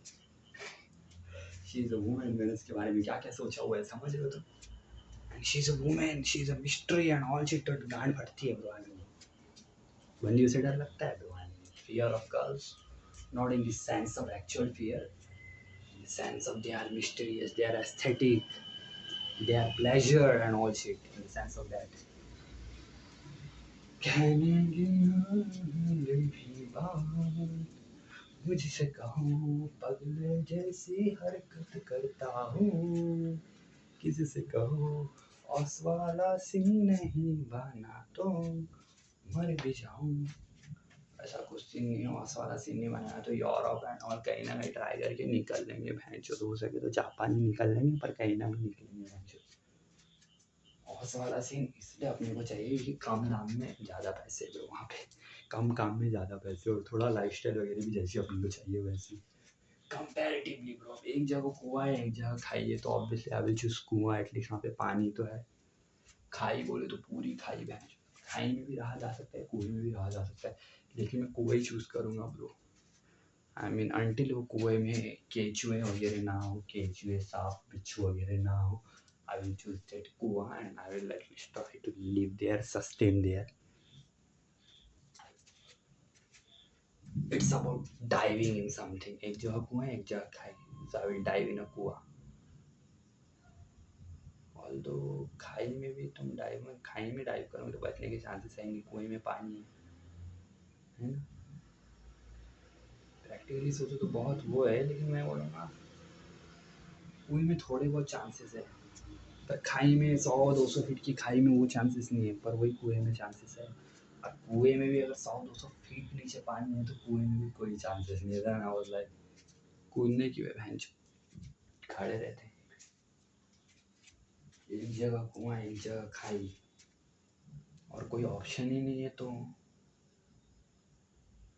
she is a woman. मैंने उसके बारे में क्या क्या सोचा हुआ है समझ रहे हो। तो she is a woman, she is a mystery and all shit, तो गांड फटती है ब्रो। बंदी उसे डर लगता है bro, fear of girls, not in the sense of actual fear, in the sense of they are mysterious, they are aesthetic, they are pleasure and all shit, in the sense of that. कहने की बात मुझसे कहूँ पगले जैसी हरकत करता हूँ, किसी से कहो औस वाला सीन नहीं बना तो मर भी जाऊँ। ऐसा कुछ सीन नहीं है, औस वाला सीन नहीं बनाया तो यूरोप एंड और कहीं ना कहीं ट्राई करके निकल लेंगे भैंचो, हो सके तो जापान ही निकल लेंगे, पर कहीं ना कहीं निकलेंगे भैंचो। औस वाला सीन इसलिए अपने को चाहिए कि कम दाम में ज़्यादा पैसे ब्रो, वहाँ पे कम काम में ज़्यादा पैसे और थोड़ा लाइफस्टाइल वगैरह भी जैसी अपने को चाहिए वैसी कंपैरेटिवली ब्रो। एक जगह कुआं है, एक जगह खाई है, तो ऑब्वियसली आई विल चूज कुआं, एटलीस्ट वहाँ पे पानी तो है। खाई बोले तो पूरी खाई भैंस, खाई में भी रहा जा सकता है, कुएं में भी रहा जा सकता है, लेकिन मैं कुएं ही चूज़ करूँगा ब्रो। आई मीन अनटिल वो कुएं में केचुए वगैरह ना हो, केचुए सांप बिच्छू वगैरह ना हो, I will choose that कुआं and I will at least try to live there, sustain there. It's about diving in something. एक जगह कुआं, एक जगह खाई, so I will dive in a कुआं. Although खाई में भी तुम डाइव में, खाई में डाइव करोगे तो बचने के चांसेस है नहीं, कुएं में पानी है ना। प्रैक्टिकली सोचो तो बहुत वो है, लेकिन मैं बोलूँगा कुएं में थोड़े बहुत चांसेस है, पर खाई में 100-200 फीट की खाई में वो चांसेस नहीं है, पर वही कुएं में चांसेस है। और कुएं में भी अगर 100-200 फीट नीचे पानी है तो कुएं में भी कोई चांसेस नहीं है ना। और लाइक कूदने की वजह खड़े रहते हैं, एक जगह कुआं एक जगह खाई और कोई ऑप्शन ही नहीं है तो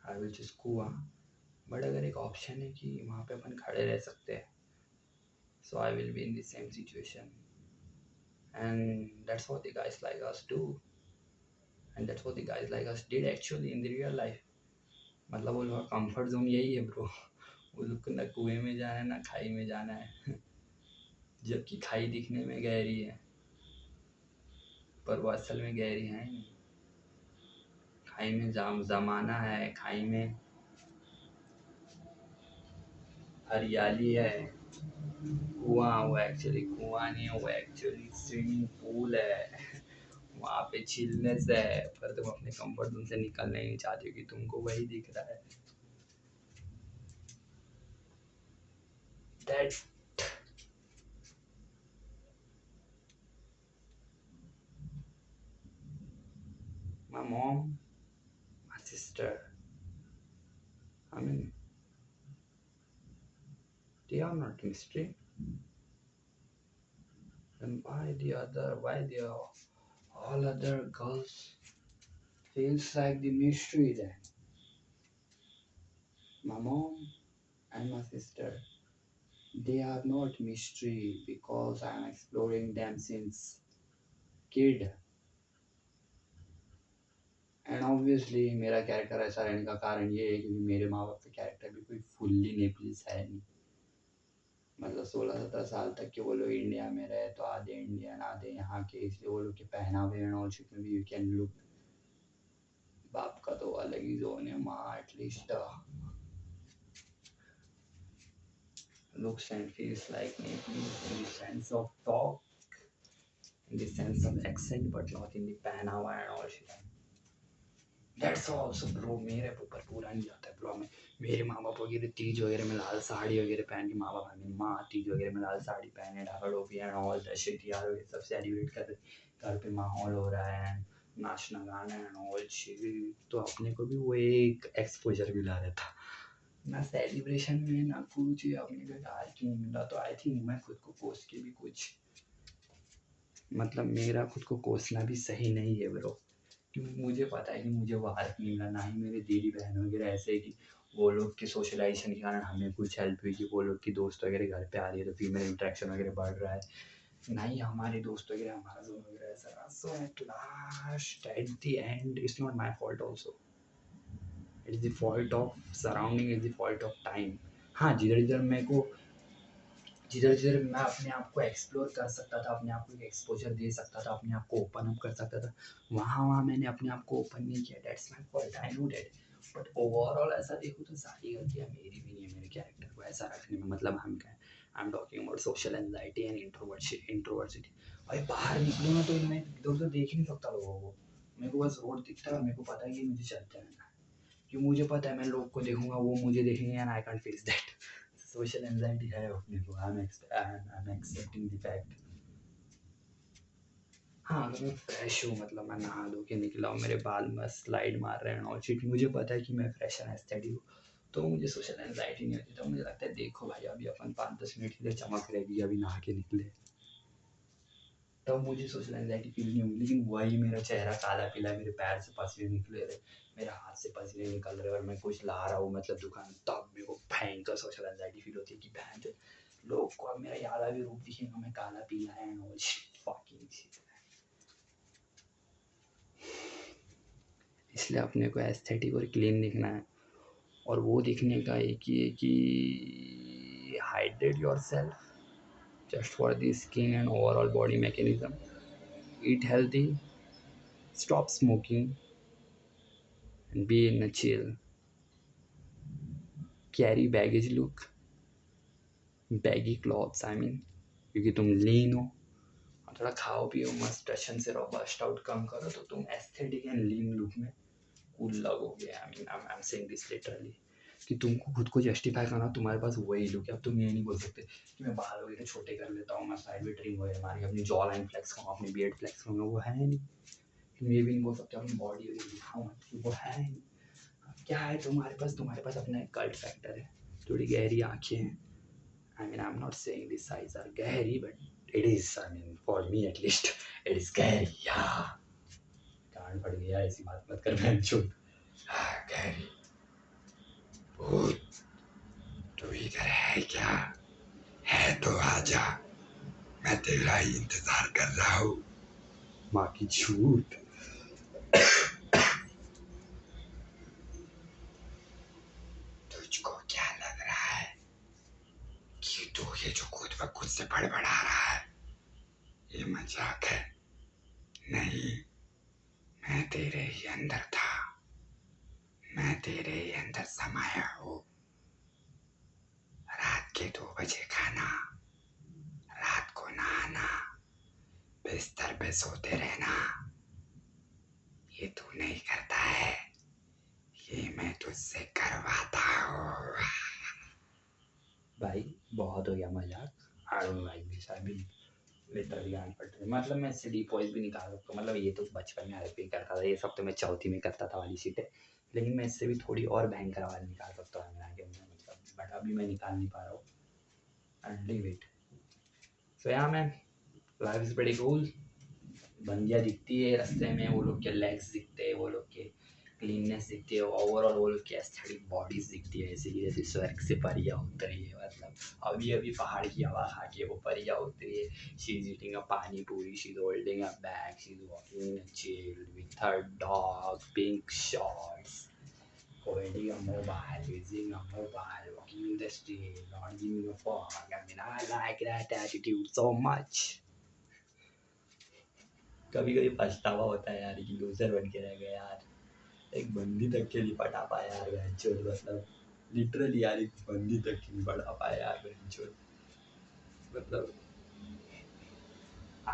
आई विल चूज कुआं। बट अगर एक ऑप्शन है कि वहाँ पे अपन खड़े रह सकते हैं, so I will be in the same situation and that's what the guys like us do and that's what the guys like us did actually in the real life. मतलब वो लोग का कंफर्ट जोन यही है bro, वो लोग को ना कुएं में जाना है ना खाई में जाना है जबकि खाई दिखने में गहरी है पर वो असल में गहरी है नहीं। खाई में जमाना है, खाई में हरियाली है। कुआं वो एक्चुअली कुआं नहीं है, वो एक्चुअली स्विमिंग पूल है वहाँ पे चिलनेस है, पर तुम अपने कंफर्ट जोन से निकलना ही नहीं चाहते कि तुमको वही दिख रहा है। That my mom, my sister, I mean, they are not mystery. Then why the all other girls feels like the mystery then? My mom and my sister, they are not mystery because I am exploring them since kid. And obviously मेरा character ऐसा रहने का कारण ये है क्योंकि मेरे माँ बाप का कैरेक्टर भी कोई फुल्ली नेपलीस है नहीं। मतलब 16-17 साल तक के वो लोग इंडिया में रहे तो आधे इंडियन आधे यहाँ के, इसलिए वो लोग के पहनावे एंड ऑल शिट में भी यू कैन लुक। बाप का तो अलग ही जोन है, माँ at least looks and feels like Nepalese in the sense of talk, in the sense of accent, but not in the पहनावा and all shit. That's also bro, मेरे ऊपर पूरा नहीं जाता है ब्रो। में मेरे माँ बाप वगैरह तीज वगैरह में लाल साड़ी वगैरह पहन के, माँ बाप मेरी माँ तीज वगैरह में लाल साड़ी पहने ढाका टोपी एंड ऑल दैट शिट यार, ये सब सेलिब्रेट कर रहे, घर पे माहौल हो रहा है, नाचना गाना एंड ऑल शिट, तो अपने को भी वो एक एक्सपोजर मिला रहता ना सेलिब्रेशन में ना कुछ, अपने को यार क्यों मिला। तो आई थिंक मैं खुद को कोस के भी कुछ, मतलब मेरा खुद को कोसना भी सही नहीं है ब्रो, क्योंकि मुझे पता है कि मुझे वो हेल्प नहीं मिला, ना ही मेरे दीदी बहन वगैरह ऐसे है कि वो लोग के सोशलाइजेशन के कारण हमें कुछ हेल्प हुई कि वो लोग की दोस्त वगैरह घर पे आ रही है तो फीमेल इंट्रैक्शन वगैरह बढ़ रहा है, ना ही हमारे दोस्त वगैरह हमारा जोन वगैरह ऐसा रहा। So at last at the end it's not my fault also, it's the fault of surrounding, it's the fault of time. हाँ, जिधर जिधर मेरे को, जिधर जिधर मैं अपने आप को एक्सप्लोर कर सकता था, अपने आप को एक एक्सपोजर दे सकता था, अपने आप को ओपन अप कर सकता था, वहाँ मैंने अपने आप को ओपन नहीं किया। That's my fault, I know that. But overall ऐसा देखो तो सारी गलतियाँ मेरी भी नहीं है मेरे कैरेक्टर को ऐसा रखने में। मतलब हम क्या I am talking about social anxiety and introversity. भाई बाहर निकलो ना तो मैं इधर उधर देख ही नहीं सकता लोगों को। मेरे को बस रोड दिखता है और मेरे को पता है कि मुझे चलते रहना है, क्योंकि मुझे पता है मैं लोग को देखूंगा वो मुझे देखेंगे and I can't face that. Social anxiety है अपने को। I am accepting the fact. हाँ अगर मैं फ्रेश हूँ, मतलब मैं नहा धो के निकला हूँ, मेरे बाल मस्त स्लाइड मार रहे हैं और चिट, मुझे पता है कि मैं फ्रेश एंड एस्थेटिक हूँ, तो मुझे सोशल एंजाइटी नहीं होती। तो मुझे लगता है देखो भाई अभी अपन 5-10 मिनट के लिए चमक रहेगी, अभी नहा के निकले, तब मुझे सोशल एंजाइटी फील नहीं होगी। लेकिन वही मेरा चेहरा काला पीला है, मेरे पैर से पसीने निकले रहे, मेरे हाथ से पसीने निकल रहे और मैं कुछ ला रहा हूँ मतलब दुकान, तब मेरे को भयंकर सोशल एंजाइटी फील होती है कि भैंस लोग को अब मेरा याद भी रूप दिखेगा, मैं काला पीला है एंड ऑल फकिंग शिट। इसलिए अपने को एस्थेटिक और क्लीन दिखना है, और वो दिखने का एक ही है कि hydrate yourself just for the skin and overall body mechanism. Eat healthy, stop smoking, and be in a chill. Carry baggage look, baggy clothes, I mean, क्योंकि तुम लीन हो और थोड़ा खाओ पियो मस्त, टशन से रहो, बस्ट आउट कम करो तो तुम एस्थेटिक एंड लीन लुक में कूल लगोगे। आई mean I am saying this literally कि तुमको खुद को जस्टिफाई करना, तुम्हारे पास वही लुक है। अब तुम ये नहीं बोल सकते कि मैं बाल वगैरह छोटे कर लेता हूँ, मैं साइड में ट्रिम वगैरह मारी, अपनी जॉ लाइन फ्लेक्स करूँ, अपनी बियर्ड फ्लेक्स करूँगा, वो है नहीं। तुम ये भी नहीं बोल सकते अपनी बॉडी वगैरह दिखाऊँ, वो है नहीं। क्या है तुम्हारे पास अपना एक कल्ट फैक्टर है, थोड़ी गहरी आँखें हैं। I mean I am not saying this eyes are गहरी but it is, I mean for me at least it is गहरी। या कान फट गया, ऐसी बात मत कर बहन चुप। गहरी भूत तू इधर है क्या? है तो आजा, मैं तेरा ही इंतजार कर रहा हूँ। माँ की झूठ। तुझको क्या लग रहा है कि तू ये जो खुद ब खुद से बड़बड़ा रहा है ये मजाक है? नहीं, मैं तेरे ही अंदर था, मैं तेरे ही अंदर समाया हूँ। रात के 2 बजे खाना, रात को नहाना, बिस्तर पे सोते रहना, ये तू नहीं करता है, ये मैं तुझसे करवाता हूँ। भाई बहुत हो गया मजाक। I don't like this. I mean literally गांड फट रही। मतलब मैं इससे डीप वॉइस भी निकाल सकता हूँ, मतलब ये तो बचपन में आरपी करता था, ये सब तो मैं चौथी में करता था वाली सीटें, लेकिन मैं इससे भी थोड़ी और भयंकर आवाज़ निकाल सकता हूँ आगे में, मतलब बट अभी मैं निकाल नहीं पा रहा हूँ। And leave it. So yeah man, life is pretty cool. बंदियाँ दिखती है रास्ते में, वो लोग के लेग्स दिखते हैं, वो लोग के क्लीननेस दिखती है, ओवरऑल वो लोग की एस्थेटिक बॉडीज दिखती है, ऐसे कि जैसे स्वर्ग से परियां उतरी है। मतलब अभी अभी पहाड़ की हवा खा के वो परियां उतरी है। शी इज ईटिंग अ पानी पूरी, she is holding a bag, she is walking in a chill with her dog, pink shorts, holding a mobile, using a mobile, walking in the street, not giving a fuck. I mean, I like that attitude so much. कभी कभी पछतावा होता है यार कि loser बन के रह गया यार, एक बंदी तक के नहीं पटा पाया यार बहनचोद। मतलब लिटरली यार एक बंदी तक के नहीं पटा पाया यार बहनचोद। मतलब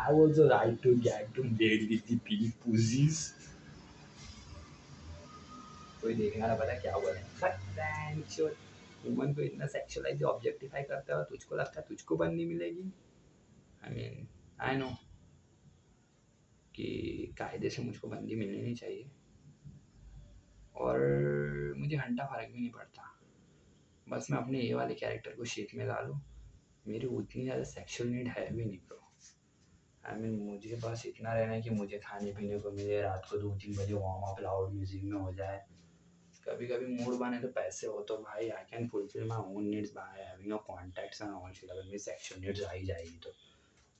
I was the right to get to date with the big pussies. कोई देखने वाला पता क्या हुआ है बहनचोद, वुमन को इतना सेक्सुअलाइज ऑब्जेक्टिफाई करता है और तुझको लगता है तुझको बंदी मिलेगी। आई मीन आई नो कि कायदे से मुझको बंदी मिलनी नहीं चाहिए और मुझे घंटा फर्क भी नहीं पड़ता, बस मैं अपने ये वाले कैरेक्टर को शेप में डालूँ। मेरी उतनी ज़्यादा सेक्सुअल नीड है भी नहीं ब्रो। आई मीन मुझे बस इतना रहना है कि मुझे खाने पीने को मिले, रात को 2-3 बजे वार्म अप लाउड म्यूजिक में हो जाए, कभी कभी मूड बने तो पैसे हो तो भाई I can fulfil my own needs by having a contacts and all shit. अगर मेरी सेक्सुअल नीड्स आ ही जाएगी तो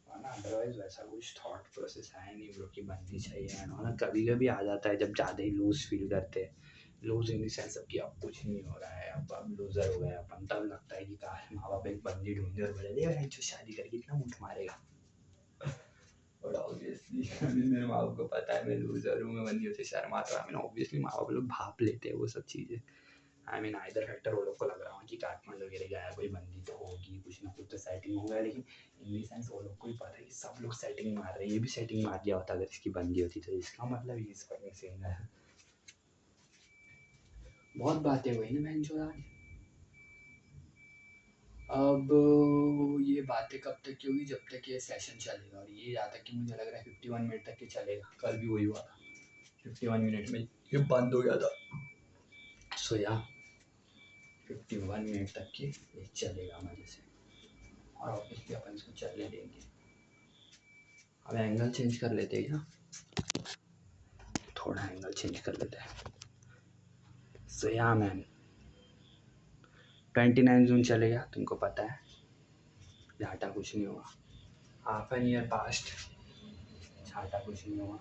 ना, अदरवाइज वैसा कुछ थॉट प्रोसेस है नहीं ब्रो कि बननी चाहिए एंड ऑल। कभी कभी आ जाता है जब ज़्यादा ही लूज फील करते हैं, लूज इन द सेंस अब कि अब कुछ नहीं हो रहा है, अब लूजर हो गए अपन, तब लगता है कि काश माँ बाप एक बंदी ढूंढे और बोले दे जो शादी करके इतना मुठ मारेगा। और ऑब्वियसली मेरे माँ बाप को पता है मैं लूजर हूँ, मैं बंदी से शर्माता हूँ। ऑब्वियसली माँ बाप लोग भाप लेते हैं वो सब चीज़ें। आइदर फैक्टर वो लोग को लग रहा है कि काठमांडू वगैरह गया कोई बंदी तो होगी, कुछ ना कुछ तो सेटिंग होगा, लेकिन इन द सेंस वो लोग को ही पता है कि सब लोग सेटिंग मार रहे हैं, ये भी सेटिंग मार दिया होता अगर इसकी बंदी होती तो। इसका मतलब ये इस फकिंग सीन है। बहुत बातें हुई ना बहन चोद आज। अब ये बातें कब तक की होगी, जब तक ये सेशन चलेगा, और ये जहाँ तक कि मुझे लग रहा है 51 मिनट तक के चलेगा। कल भी वही हुआ था, 51 मिनट में ये बंद हो गया था। सो या 51 मिनट तक के ये चलेगा मजे से, और ऑब्वियसली अपन इसको चलने देंगे। अब एंगल चेंज कर लेते हैं क्या, थोड़ा एंगल चेंज कर लेते हैं। सो या मैन 29 जून चलेगा, तुमको पता है झाटा कुछ नहीं हुआ। हाफ एन ईयर पास्ट, झाटा कुछ नहीं हुआ।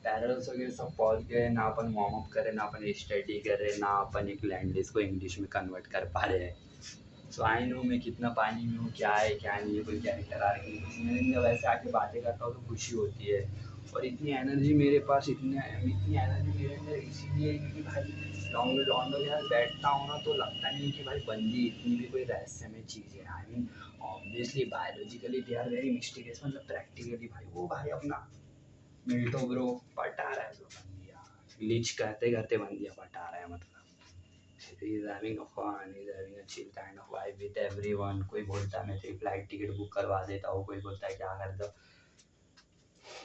पैरल्स वगैरह सब पहुंच गए ना, अपन वार्म अप कर रहे ना अपन स्टडी कर रहे ना अपन एक लैंग्वेज को इंग्लिश में कन्वर्ट कर पा रहे हैं। सो आई नो मैं कितना पानी में हूँ, क्या है क्या नहीं है, कोई कैरेक्टर आ रही है, जब वैसे आके बातें करता हूँ तो खुशी होती है। और इतनी एनर्जी मेरे पास, इतनी एनर्जी मेरे अंदर इसीलिए क्योंकि भाई लॉन्ग लॉन्ग के साथ बैठता हूँ ना तो लगता नहीं कि भाई बंदी इतनी भी कोई रहस्यमय चीज़ है। I mean obviously biologically they are very mysterious, मतलब प्रैक्टिकली भाई वो भाई अपना मिल्टो ब्रो पटा रहा है, ब्रो बंदिया लीच करते करते बंदिया पटा रहा है। मतलब he is having a fun, he is having a chill kind of vibe with everyone। कोई बोलता है मैं तेरी फ्लाइट टिकट बुक करवा देता हूँ, कोई बोलता है क्या कर दो,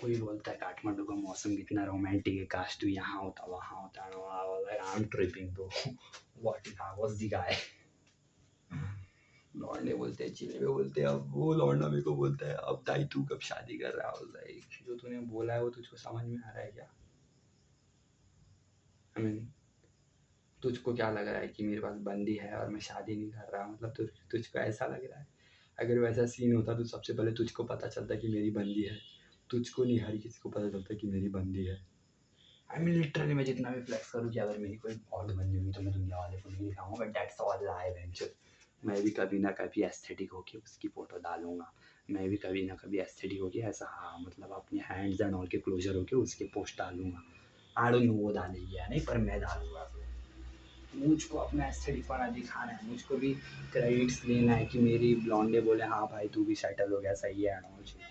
कोई बोलता है काठमांडू का मौसम कितना रोमांटिक है, काश तू यहाँ होता वहाँ होता। I am tripping bro, what was the guy. लौंडे बोलते हैं, चिल्ले बोलते हैं, अब वो लौंडा मेरे को बोलता है अब दाई तू कब शादी कर रहा है। लाइक जो तूने बोला है वो तुझको समझ में आ रहा है क्या? आई मीन तुझको क्या लग रहा है कि मेरे पास बंदी है और मैं शादी नहीं कर रहा, मतलब तुझको ऐसा लग रहा है? अगर वैसा सीन होता तो सबसे पहले तुझको पता चलता कि मेरी बंदी है, तुझको नहीं हर किसी को पता चलता कि मेरी बंदी है। आई मीन लिटरली मैं जितना भी फ्लेक्स करूँ कि अगर मेरी कोई और बंदी होगी तो मैं दुनिया वाले को नहीं दिखाऊंगा, but that's all lie venture. मैं भी कभी ना कभी एस्थेटिक होके उसकी फ़ोटो डालूंगा, मैं भी कभी ना कभी एस्थेटिक होके ऐसा, हाँ मतलब अपने हैंड्स एंड ऑल के क्लोजर होके उसके पोस्ट डालूंगा। आई डोंट नो वो डालेगी या नहीं, पर मैं डालूंगा। मुझको अपना एस्थेटिक वाला दिखाना है, मुझको भी क्रेडिट्स लेना है कि मेरी ब्लॉन्डे बोले हाँ भाई तू भी सेटल हो गया, सही है एंड ऑल शिट।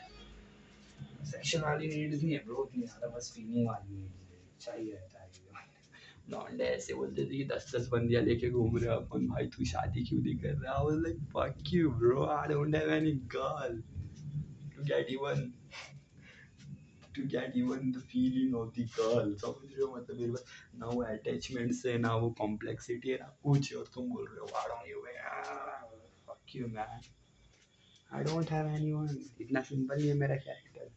सेक्शन वाली नीड्स नहीं है ब्रो उतनी ज़्यादा, बस फीलिंग वाली नीड्स है, चाहिए रहता है। ब्लॉन्डे ऐसे बोलते थे कि 10-10 बंदियाँ लेके घूम रहे अपन, भाई तू शादी क्यों नहीं कर रहा? I was like fuck you bro, I don't have any girl to get even the feeling of the girl. समझ रहे हो? मतलब मेरे पास ना वो अटैचमेंट्स है ना वो कॉम्प्लेक्सिटी है ना कुछ, और तुम बोल रहे हो what are you fuck you man, I don't have anyone. इतना सिंपल ही है मेरा कैरेक्टर।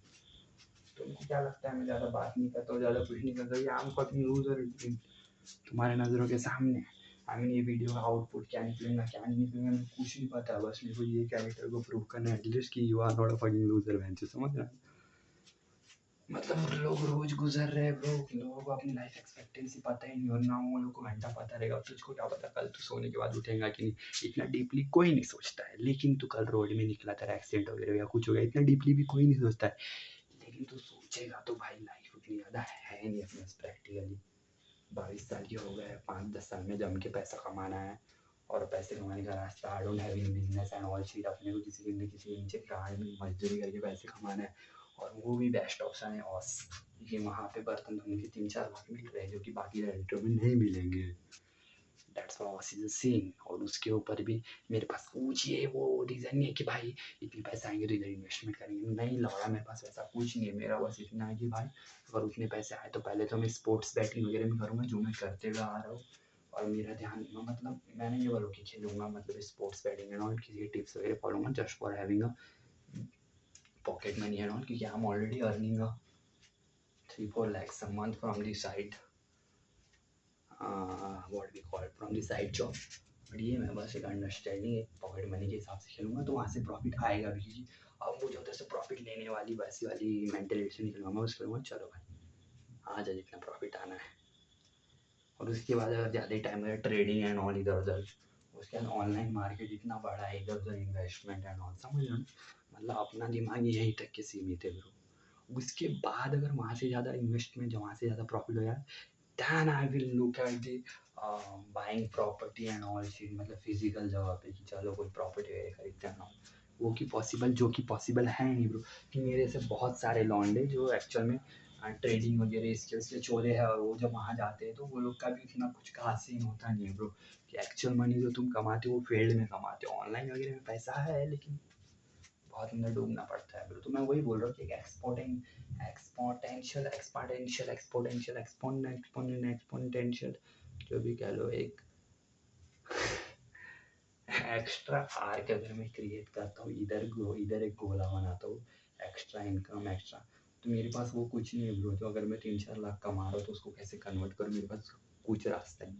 तुमको क्या लगता है मैं ज़्यादा बात नहीं करता हूँ, ज़्यादा कुछ नहीं करता? ये आम फकिंग लूजर तुम्हारे नज़रों के सामने। आई मीन ये वीडियो का आउटपुट क्या निकलेगा क्या नहीं निकलेगा मेरे को कुछ नहीं पता, बस मेरे को ये कैरेक्टर को प्रूव करना है एटलीस्ट कि you are not a fucking loser bench. समझ रहे हो? मतलब लोग रोज गुजर रहे ब्रो, लोगों को अपनी लाइफ एक्सपेक्टेंसी पता ही नहीं, और ना वो लोग को घंटा पता रहेगा। तुझको क्या पता कल तू सोने के बाद उठेगा कि नहीं, इतना डीपली कोई नहीं सोचता है। लेकिन तू कल रोड में निकला, तेरा एक्सीडेंट वगैरह या कुछ हो गया, इतना डीपली भी कोई नहीं सोचता है। लेकिन तू सोचेगा तो भाई लाइफ उतनी ज़्यादा है नहीं अपने प्रैक्टिकली। 22 साल के हो गए, 5-10 साल में जम के पैसा कमाना है, और पैसे कमाने का रास्ता आई don't have in business and all sheet. अपने को किसी के किसी के नीचे गांड में मजदूरी करके पैसे कमाना है, और वो भी बेस्ट ऑप्शन है ऑस, कि वहाँ पे बर्तन धोने के 3-4 लाख मिल रहे हैं जो कि बाकी रेंटों में नहीं मिलेंगे। That's as is scene. और उसके ऊपर भी मेरे पास कुछ ये वो रीज़न नहीं है कि भाई इतने पैसे आएंगे तो इधर इन्वेस्टमेंट करेंगे, नहीं लौड़ा मेरे पास वैसा कुछ नहीं है। मेरा बस इतना है कि भाई अगर उतने पैसे आए तो पहले तो मैं स्पोर्ट्स बैटिंग वगैरह में करूँगा जो मैं करते हुए आ रहा हूँ, और मेरा ध्यान मतलब मैंने ये बोलो कि खेलूँगा, मतलब स्पोर्ट्स बैटिंग एंड ऑल, किसी के टिप्स वगैरह फॉलोऊंगा just for having a pocket money and all, क्योंकि I am already earning a 3-4 lakhs a month from the side what we call from the side job। But ये मैं बस एक understanding है, पॉकेट मनी के हिसाब से खेलूँगा तो वहाँ से प्रॉफिट आएगा भी, क्योंकि अब मुझे उधर से प्रॉफिट लेने वाली वैसी वाली मेंटेलिटी से निकलूँगा मैं, बस करूँगा चलो भाई आ जा जितना प्रॉफिट आना है। और उसके बाद अगर ज़्यादा टाइम अगर ट्रेडिंग एंड ऑल इधर उधर, उसके बाद ऑनलाइन मार्केट इतना बड़ा है, इधर उधर इन्वेस्टमेंट एंड ऑल, समझ रहे हो? मतलब अपना दिमाग यहीं तक के सीमित है ब्रो। उसके बाद अगर वहाँ से ज़्यादा इन्वेस्टमेंट, वहाँ से ज़्यादा प्रॉफिट हो जाए, then I will look at the buying property and all shit, मतलब फिजिकल जगह पे कि चलो कोई प्रॉपर्टी वगैरह खरीदते हैं ना, वो कि पॉसिबल, जो कि पॉसिबल है नहीं ब्रो। कि मेरे से बहुत सारे लॉन्डे जो एक्चुअल में ट्रेडिंग वगैरह इसके उसके चोरे हैं, और वो जब वहाँ जाते हैं तो वो लोग का भी उतना कुछ खास सीन होता नहीं है ब्रो। कि एक्चुअल मनी जो तुम कमाते हो वो फील्ड में कमाते हो, ऑनलाइन वगैरह में पैसा है लेकिन बहुत अंदर डूबना पड़ता है ब्रो। तो मैं वही बोल रहा हूँ कि एक्सपोनेंशियल जो भी कह लो, एक एक्स्ट्रा आर्क अगर मैं क्रिएट करता हूँ, इधर एक गोला बनाता हूँ, एक्स्ट्रा इनकम एक्स्ट्रा, तो मेरे पास वो कुछ नहीं है ब्रो। तो अगर मैं 3-4 लाख कमा रहा हूँ तो उसको कैसे कन्वर्ट करूँ, मेरे पास कुछ रास्ता नहीं।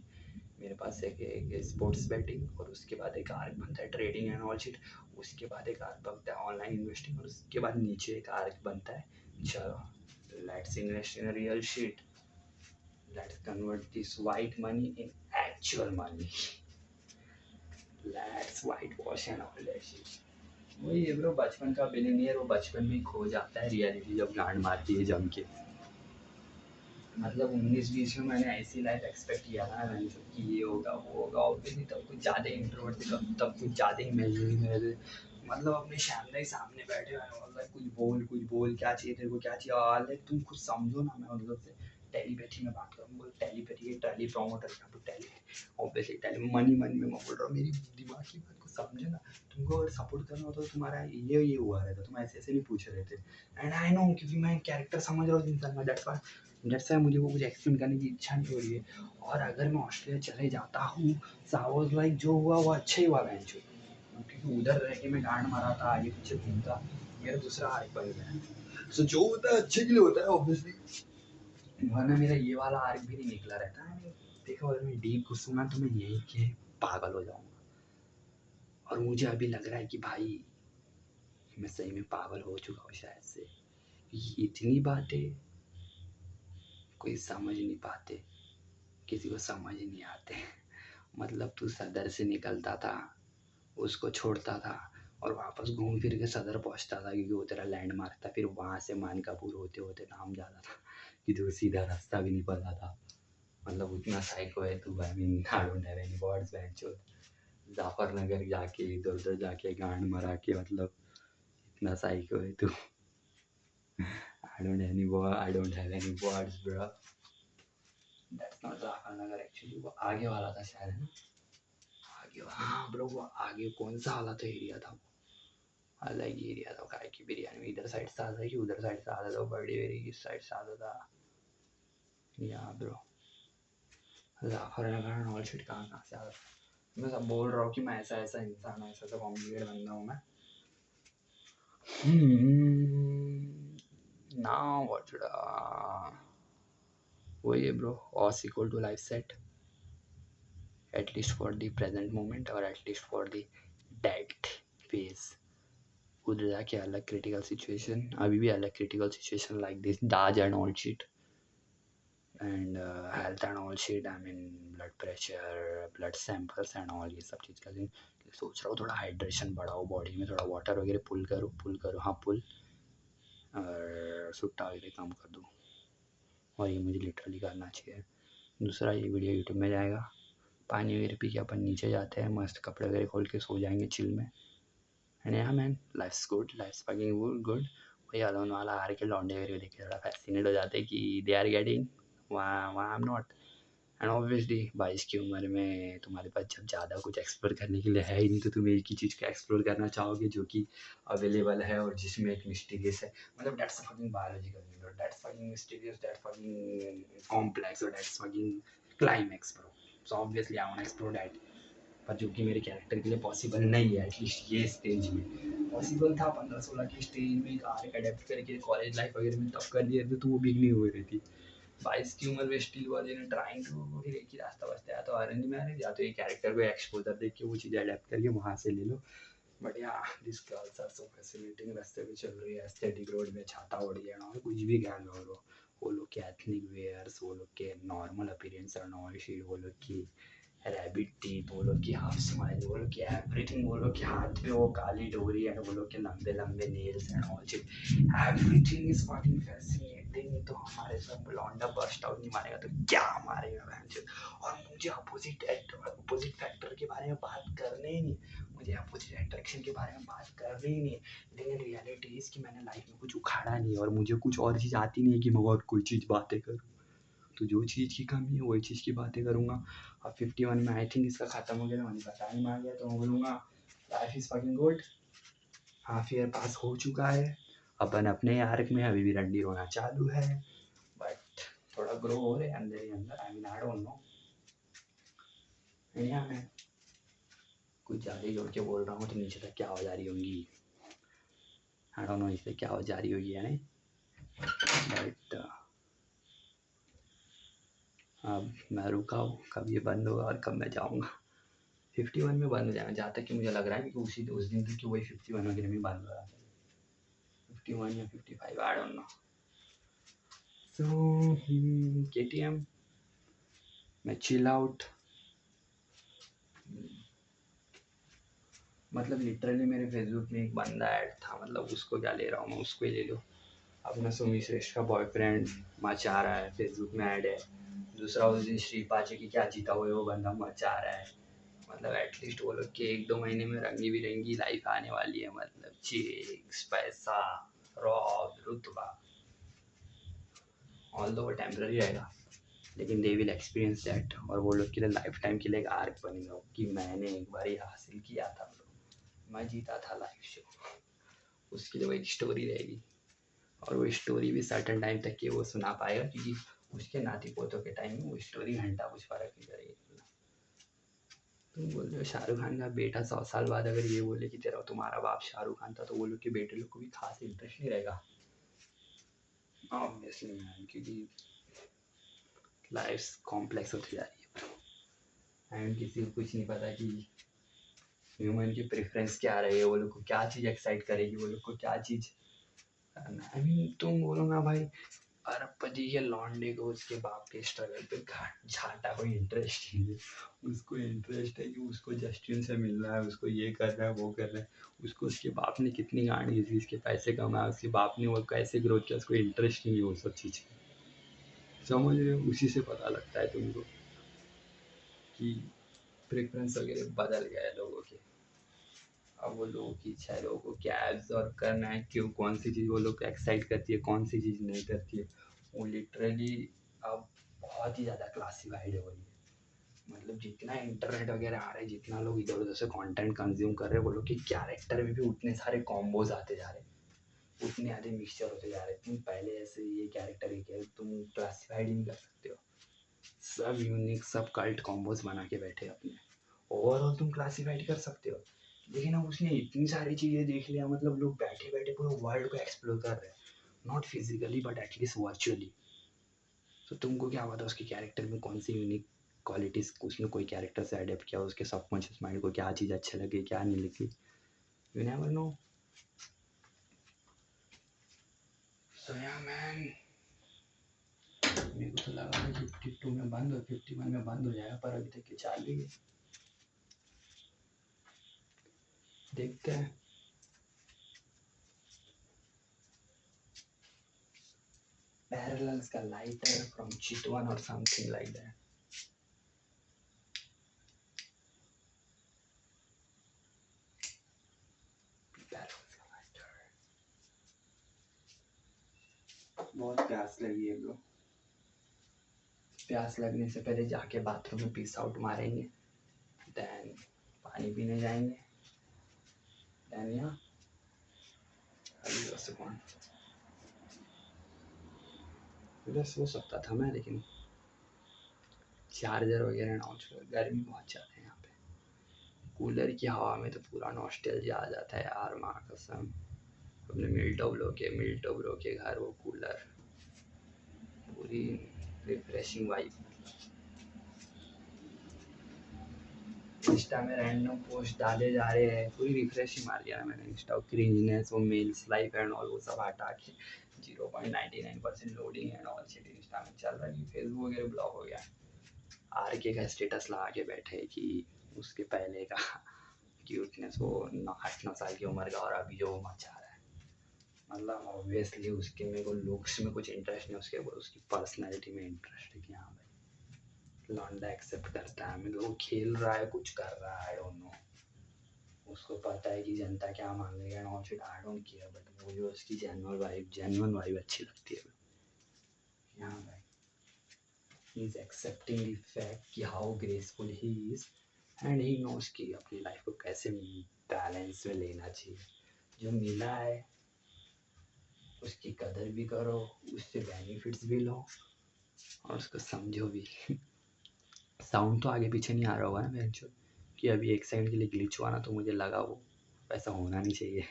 मेरे पास एक स्पोर्ट्स बेटिंग, और उसके बाद एक आर्क बनता है ट्रेडिंग एंड ऑल शिट, उसके बाद एक आर्क बनता है ऑनलाइन इन्वेस्टिंग, और उसके बाद नीचे एक आर्क बनता है चलो let's invest in real shit, let's convert this white money in actual money, let's white wash and all that shit. वही है ब्रो, बचपन का बिलियनियर वो बचपन में ही खो जाता है, रियलिटी जब गांड मारती है जम के। मतलब 19-20 में मैंने ऐसी लाइफ एक्सपेक्ट किया था मैंने सब कि ये होगा वो होगा, ऑब्वियसली तब कुछ ज़्यादा इंट्रोवर्ट थे, तब कुछ ज़्यादा इमेजिनिंग में थे। मतलब अपने सामने बैठे हुए, मतलब कुछ बोल क्या चाहिए तेरे को, क्या चाहिए, लाइक तुम खुद समझो ना। मैं मतलब से टेलीपैथी में बात करूँ, बोल टेलीपैथी के टेली प्रमोटर का तो tele, obviously tele money money में मैं बोल रहा हूँ, मेरी दिमाग की बात को समझे ना। तुमको अगर सपोर्ट करना होता तो तुम्हारा ये हुआ रहता, तुम ऐसे ऐसे नहीं पूछ रहे थे। एंड आई नो, क्योंकि मैं कैरेक्टर समझ रहा हूँ इंसान का, दैट्स व्हाई मुझे वो कुछ एक्सप्लेन करने की इच्छा नहीं हो रही है। और अगर मैं ऑस्ट्रेलिया चले जाता हूँ, सो लाइक जो हुआ वो अच्छा ही हुआ बेंचो, क्योंकि उधर रह के मैं गांड मारा था, आगे पीछे घूमता, मेरा दूसरा आर्क बन गया। सो जो होता है अच्छे के लिए होता है ऑब्वियसली, वरना मेरा ये वाला आर्क भी नहीं निकला रहता है। देखो अगर मैं डीप घुसूंगा तो मैं यही के पागल हो जाऊंगा, और मुझे अभी लग रहा है कि भाई मैं सही में पागल हो चुका हूँ शायद से। इतनी बातें कोई समझ नहीं पाते, किसी को समझ ही नहीं आते। मतलब तू सदर से निकलता था, उसको छोड़ता था, और वापस घूम फिर के सदर पहुंचता था क्योंकि वो तेरा लैंडमार्क था। फिर वहाँ से मानकापुर होते होते नाम जाता था कि तू सीधा रास्ता भी नहीं पता था। मतलब उतना साइको है तू, I mean I don't have any words बेंचो। जाफरनगर जाके इधर उधर जाके गांड मरा के, मतलब इतना साइको है तू। आई don't have any words bro. That's not Jafarnagar actually, वो आगे वाला था शायद, है ना? आगे, हाँ ब्रो, वो आगे कौन सा वाला तो एरिया था, वो अलग एरिया था। काय की बिरयानी में इधर साइड से आता है कि उधर साइड से आता था, बड़ी वेरी किस साइड से आता था या ब्रो, जाफरनगर और शिट कहाँ से आता था। मैं सब बोल रहा हूँ कि मैं ऐसा ऐसा इंसान हूँ, ऐसा ऐसा कॉम्प्लिकेटेड बंदा हूँ मैं। नाउ व्हाट शुड वही है bro, as equal to life set, at least for the present moment, or at least for the dead phase। उधर जाके अलग क्रिटिकल सिचुएशन, अभी भी अलग क्रिटिकल सिचुएशन लाइक दिस दाज and all shit, and health and all shit, I mean blood pressure, blood samples and all, ये सब चीज़ का दिन। सोच रहा हूँ थोड़ा हाइड्रेशन बढ़ाओ बॉडी में, थोड़ा वाटर वगैरह पुल करो, हाँ पुल, और सुट्टा वगैरह कम कर दूँ, और ये मुझे लिटरली करना चाहिए। दूसरा, ये वीडियो यूट्यूब में जाएगा, पानी वगैरह पी के अपन नीचे जाते हैं, मस्त कपड़े वगैरह खोल के सो जाएंगे चिल में। And yeah man, life's good, life's fucking good. वही अलोन वाला आर के लौंडे वगैरह देख के थोड़ा फैसिनेट हो जाते हैं कि दे आर गेटिंग, वहाँ आई एम नॉट। एंड ऑब्वियसली 22 की उम्र में तुम्हारे पास जब ज़्यादा कुछ एक्सप्लोर करने के लिए है ही नहीं, तो तुम एक ही चीज़ को एक्सप्लोर करना चाहोगे जो कि अवेलेबल है और जिसमें एक मिस्टीरियस है। मतलब that's fucking biological, that's fucking mysterious, that's fucking complex, और that's fucking climax bro. So obviously I want explore that, पर जो कि मेरे कैरेक्टर के लिए पॉसिबल नहीं है, एटलीस्ट ये स्टेज में। पॉसिबल था 15-16 की स्टेज में कार अडेप्ट करके कॉलेज लाइफ वगैरह में तब कर दिया था, तो वो भी नहीं हुई रही थी। 22 की उम्र में स्टिल वाले ने ट्राइंग टू, फिर एक ही रास्ता बचता है, तो अरेंज मैरिज, या तो ये कैरेक्टर को एक्सपोजर देख के वो चीज़ें अडेप्ट करके वहाँ से ले लो। But yeah this girls are so fascinating, रास्ते पे चल रही है एस्थेटिक रोड में, छाता ओढ़ लिया ना, कुछ भी कह लो, वो लोग के एथनिक वेयर्स, वो लोग के नॉर्मल अपीयरेंस और नॉर्मल शीट, वो लोग की रैबिट टीथ, बोलो कि हाफ स्माइल, बोलो कि एवरीथिंग, बोलो कि हाथ पे वो काली डोरी एंड बोलो कि लंबे लंबे nails and all shit, everything is fucking fascinating. तो हमारे सब लौंडा बस्ट आउट नहीं मारेगा तो क्या मारेगा बहन। और मुझे अपोजिट फैक्टर के बारे में बात करने ही नहीं, मुझे अपोजिट अट्रैक्शन के बारे में बात करनी ही नहीं। लेकिन रियलिटी इज कि मैंने लाइफ में कुछ उखाड़ा नहीं और मुझे कुछ और चीज़ आती नहीं है कि मैं और कोई चीज़ बातें करूँ। तो जो चीज़ की कमी है वही चीज़ की बातें करूँगा। अब 51 में आई थिंक इसका ख़त्म हो गया, मुझे टाइम आ गया तो मैं बोलूँगा life is fucking good. Half year pass हो चुका है, अपन अपने आर्क में अभी भी रंडी रोना चालू है, बट थोड़ा ग्रो हो रहे हैं अंदर ही अंदर। आई mean I don't no, India में कुछ ज़्यादा ही जोड़ के बोल रहा हूँ तो नीचे तक क्या हो जा रही होंगी, आई डोंट नो इससे क्या हो जा रही होगी यानी। बट अब मैं रुका हूँ, कब ये बंद होगा और कब मैं जाऊँगा। 51 में बंद हो जाएगा जहाँ तक कि मुझे लग रहा है कि उस दिन तक कि वही 51 वगैरह में बंद हो रहा है, 51 या 55 आई डोंट नो। सो KTM मैं चिल आउट, मतलब लिटरली मेरे फेसबुक में एक बंदा ऐड था, मतलब उसको क्या ले रहा हूँ मैं, उसको ही ले लो। अपना सुमी श्रेष्ठ का बॉयफ्रेंड मचा रहा है, फेसबुक में ऐड है। दूसरा उस दिन श्री पाचे की क्या जीता हुआ है वो बंदा मचा रहा है। मतलब एटलीस्ट वो लोग के 1-2 महीने में रंगी बिरंगी लाइफ आने वाली है, मतलब चिक्स, पैसा, रॉब, रुतबा। ऑल्दो वो टेम्पररी रहेगा लेकिन दे विल एक्सपीरियंस दैट, और वो लोग के लिए लाइफ टाइम के लिए एक आर्क बनेगा कि मैंने एक बार ये हासिल किया था, मैं जीता था लाइफ शो। उसके लिए वो एक स्टोरी रहेगी और वो स्टोरी भी सर्टन टाइम तक के वो सुना पाएगा, क्योंकि उसके नाती पोतों के टाइम में वो स्टोरी घंटा कुछ फर्क नहीं करेगी। तुम बोल रहे हो शाहरुख खान का बेटा 100 साल बाद अगर ये बोले कि तेरा तुम्हारा बाप शाहरुख खान था, तो वो लोग के बेटे लोग को भी खास इंटरेस्ट नहीं रहेगा ऑब्वियसली मैन, क्योंकि लाइफ कॉम्प्लेक्स होती जा रही है एंड किसी को कुछ नहीं पता कि ह्यूमन की प्रेफरेंस क्या रही है, वो लोग को क्या चीज़ एक्साइट करेगी, वो लोग को क्या चीज़ करना। आई मीन तुम बोलोगा भाई अरबपति के लौंडे को उसके बाप के स्ट्रगल पे झाटा कोई इंटरेस्ट नहीं है, उसको इंटरेस्ट है कि उसको जस्टिन से मिल रहा है, उसको ये कर रहा है वो कर रहा है, उसको उसके बाप ने कितनी गाड़ी दी, इसके पैसे कमाए, उसके बाप ने वो कैसे ग्रोथ किया, उसको इंटरेस्ट नहीं है वो सब चीज़। समझ रहे हो, उसी से पता लगता है तुमको कि प्रेफरेंस वगैरह बदल गया है लोगों के। अब वो लोगों की इच्छा है, लोगों को क्या एब्जॉर्व करना है, क्यों कौन सी चीज़ वो लोग को एक्साइट करती है, कौन सी चीज़ नहीं करती है, वो लिटरली अब बहुत ही ज़्यादा क्लासिफाइड हो रही है। मतलब जितना इंटरनेट वगैरह आ रहा है, जितना लोग इधर उधर से कंटेंट कंज्यूम कर रहे हैं, वो लोग के कैरेक्टर में भी उतने सारे कॉम्बोज आते जा रहे हैं, उतने आधे मिक्सचर होते जा रहे हैं। तुम पहले ऐसे ये कैरेक्टर है तुम क्लासिफाइड ही नहीं कर सकते हो, सब यूनिक सब कल्ट कॉम्बोज बना के बैठे अपने। ओवरऑल तुम क्लासिफाइड कर सकते हो, लेकिन अब उसने इतनी सारी चीज़ें देख लिया, मतलब लोग बैठे बैठे पूरे वर्ल्ड को एक्सप्लोर कर रहे हैं, not physically but at least virtually. तो तुमको क्या पता उसके कैरेक्टर में कौन सी यूनिक क्वालिटीज उसने कोई कैरेक्टर से अडेप्ट किया, उसके सबकॉन्शियस माइंड को क्या चीज़ अच्छे लगे क्या नहीं लगी, you never know. So yeah man, मेरे को तो लगा था 52 में बंद हो, 51 में बंद हो जाएगा, पर अभी तक ये चालू ही है, देखते हैं। Parallels का lighter from Chitwan or something like that. बहुत प्यास लगी है ब्रो, प्यास लगने से पहले जाके बाथरूम में पीस आउट मारेंगे, देन पानी पीने जाएंगे, देन यहाँ अभी सुकून उधर सो सकता था मैं, लेकिन चार्जर वगैरह ना हो, गर्मी बहुत ज़्यादा है यहाँ पे। कूलर की हवा में तो पूरा नॉस्टैल्जिया आ जाता है यार, माँ कसम। अपने मिल्टो ब्रो के घर वो कूलर, पूरी रिफ्रेशिंग वाइब। इंस्टा में रैंडम पोस्ट डाले जा रहे हैं, पूरी रिफ्रेश ही मार दिया ना मैंने इंस्टा, क्रिंजनेस वो मेल्स लाइफ एंड ऑल वो सब हटा के 0.99% loading and all shit Insta में चल रहा है, फेसबुक वगैरह ब्लॉक हो गया। आरके का स्टेटस लगा के बैठे कि उसके पहले का क्यूटनेस वो 8-9 साल की उम्र का और अभी जो वो मचा रहा है, मतलब ऑब्वियसली उसके मेरे को लुक्स में कुछ इंटरेस्ट नहीं, उसकी पर्सनैलिटी में इंटरेस्ट है कि हाँ भाई लौंडा एक्सेप्ट करता है, मतलब वो खेल रहा है, कुछ कर रहा है, आई डोंट नो, उसको पता है कि जनता क्या मांगेगा, not shit, I don't care, but मुझे उसकी जेन्युइन वाइब अच्छी लगती है। हाँ भाई, he is accepting the fact कि how graceful he is and he knows कि अपनी लाइफ को कैसे बैलेंस में लेना चाहिए, जो मिला है उसकी कदर भी करो, उससे बेनिफिट्स भी लो और उसको समझो भी। साउंड तो आगे पीछे नहीं आ रहा होगा ना मेरे जो, कि अभी 1 सेकंड के लिए ग्लिच हुआ ना, तो मुझे लगा वो वैसा होना नहीं चाहिए।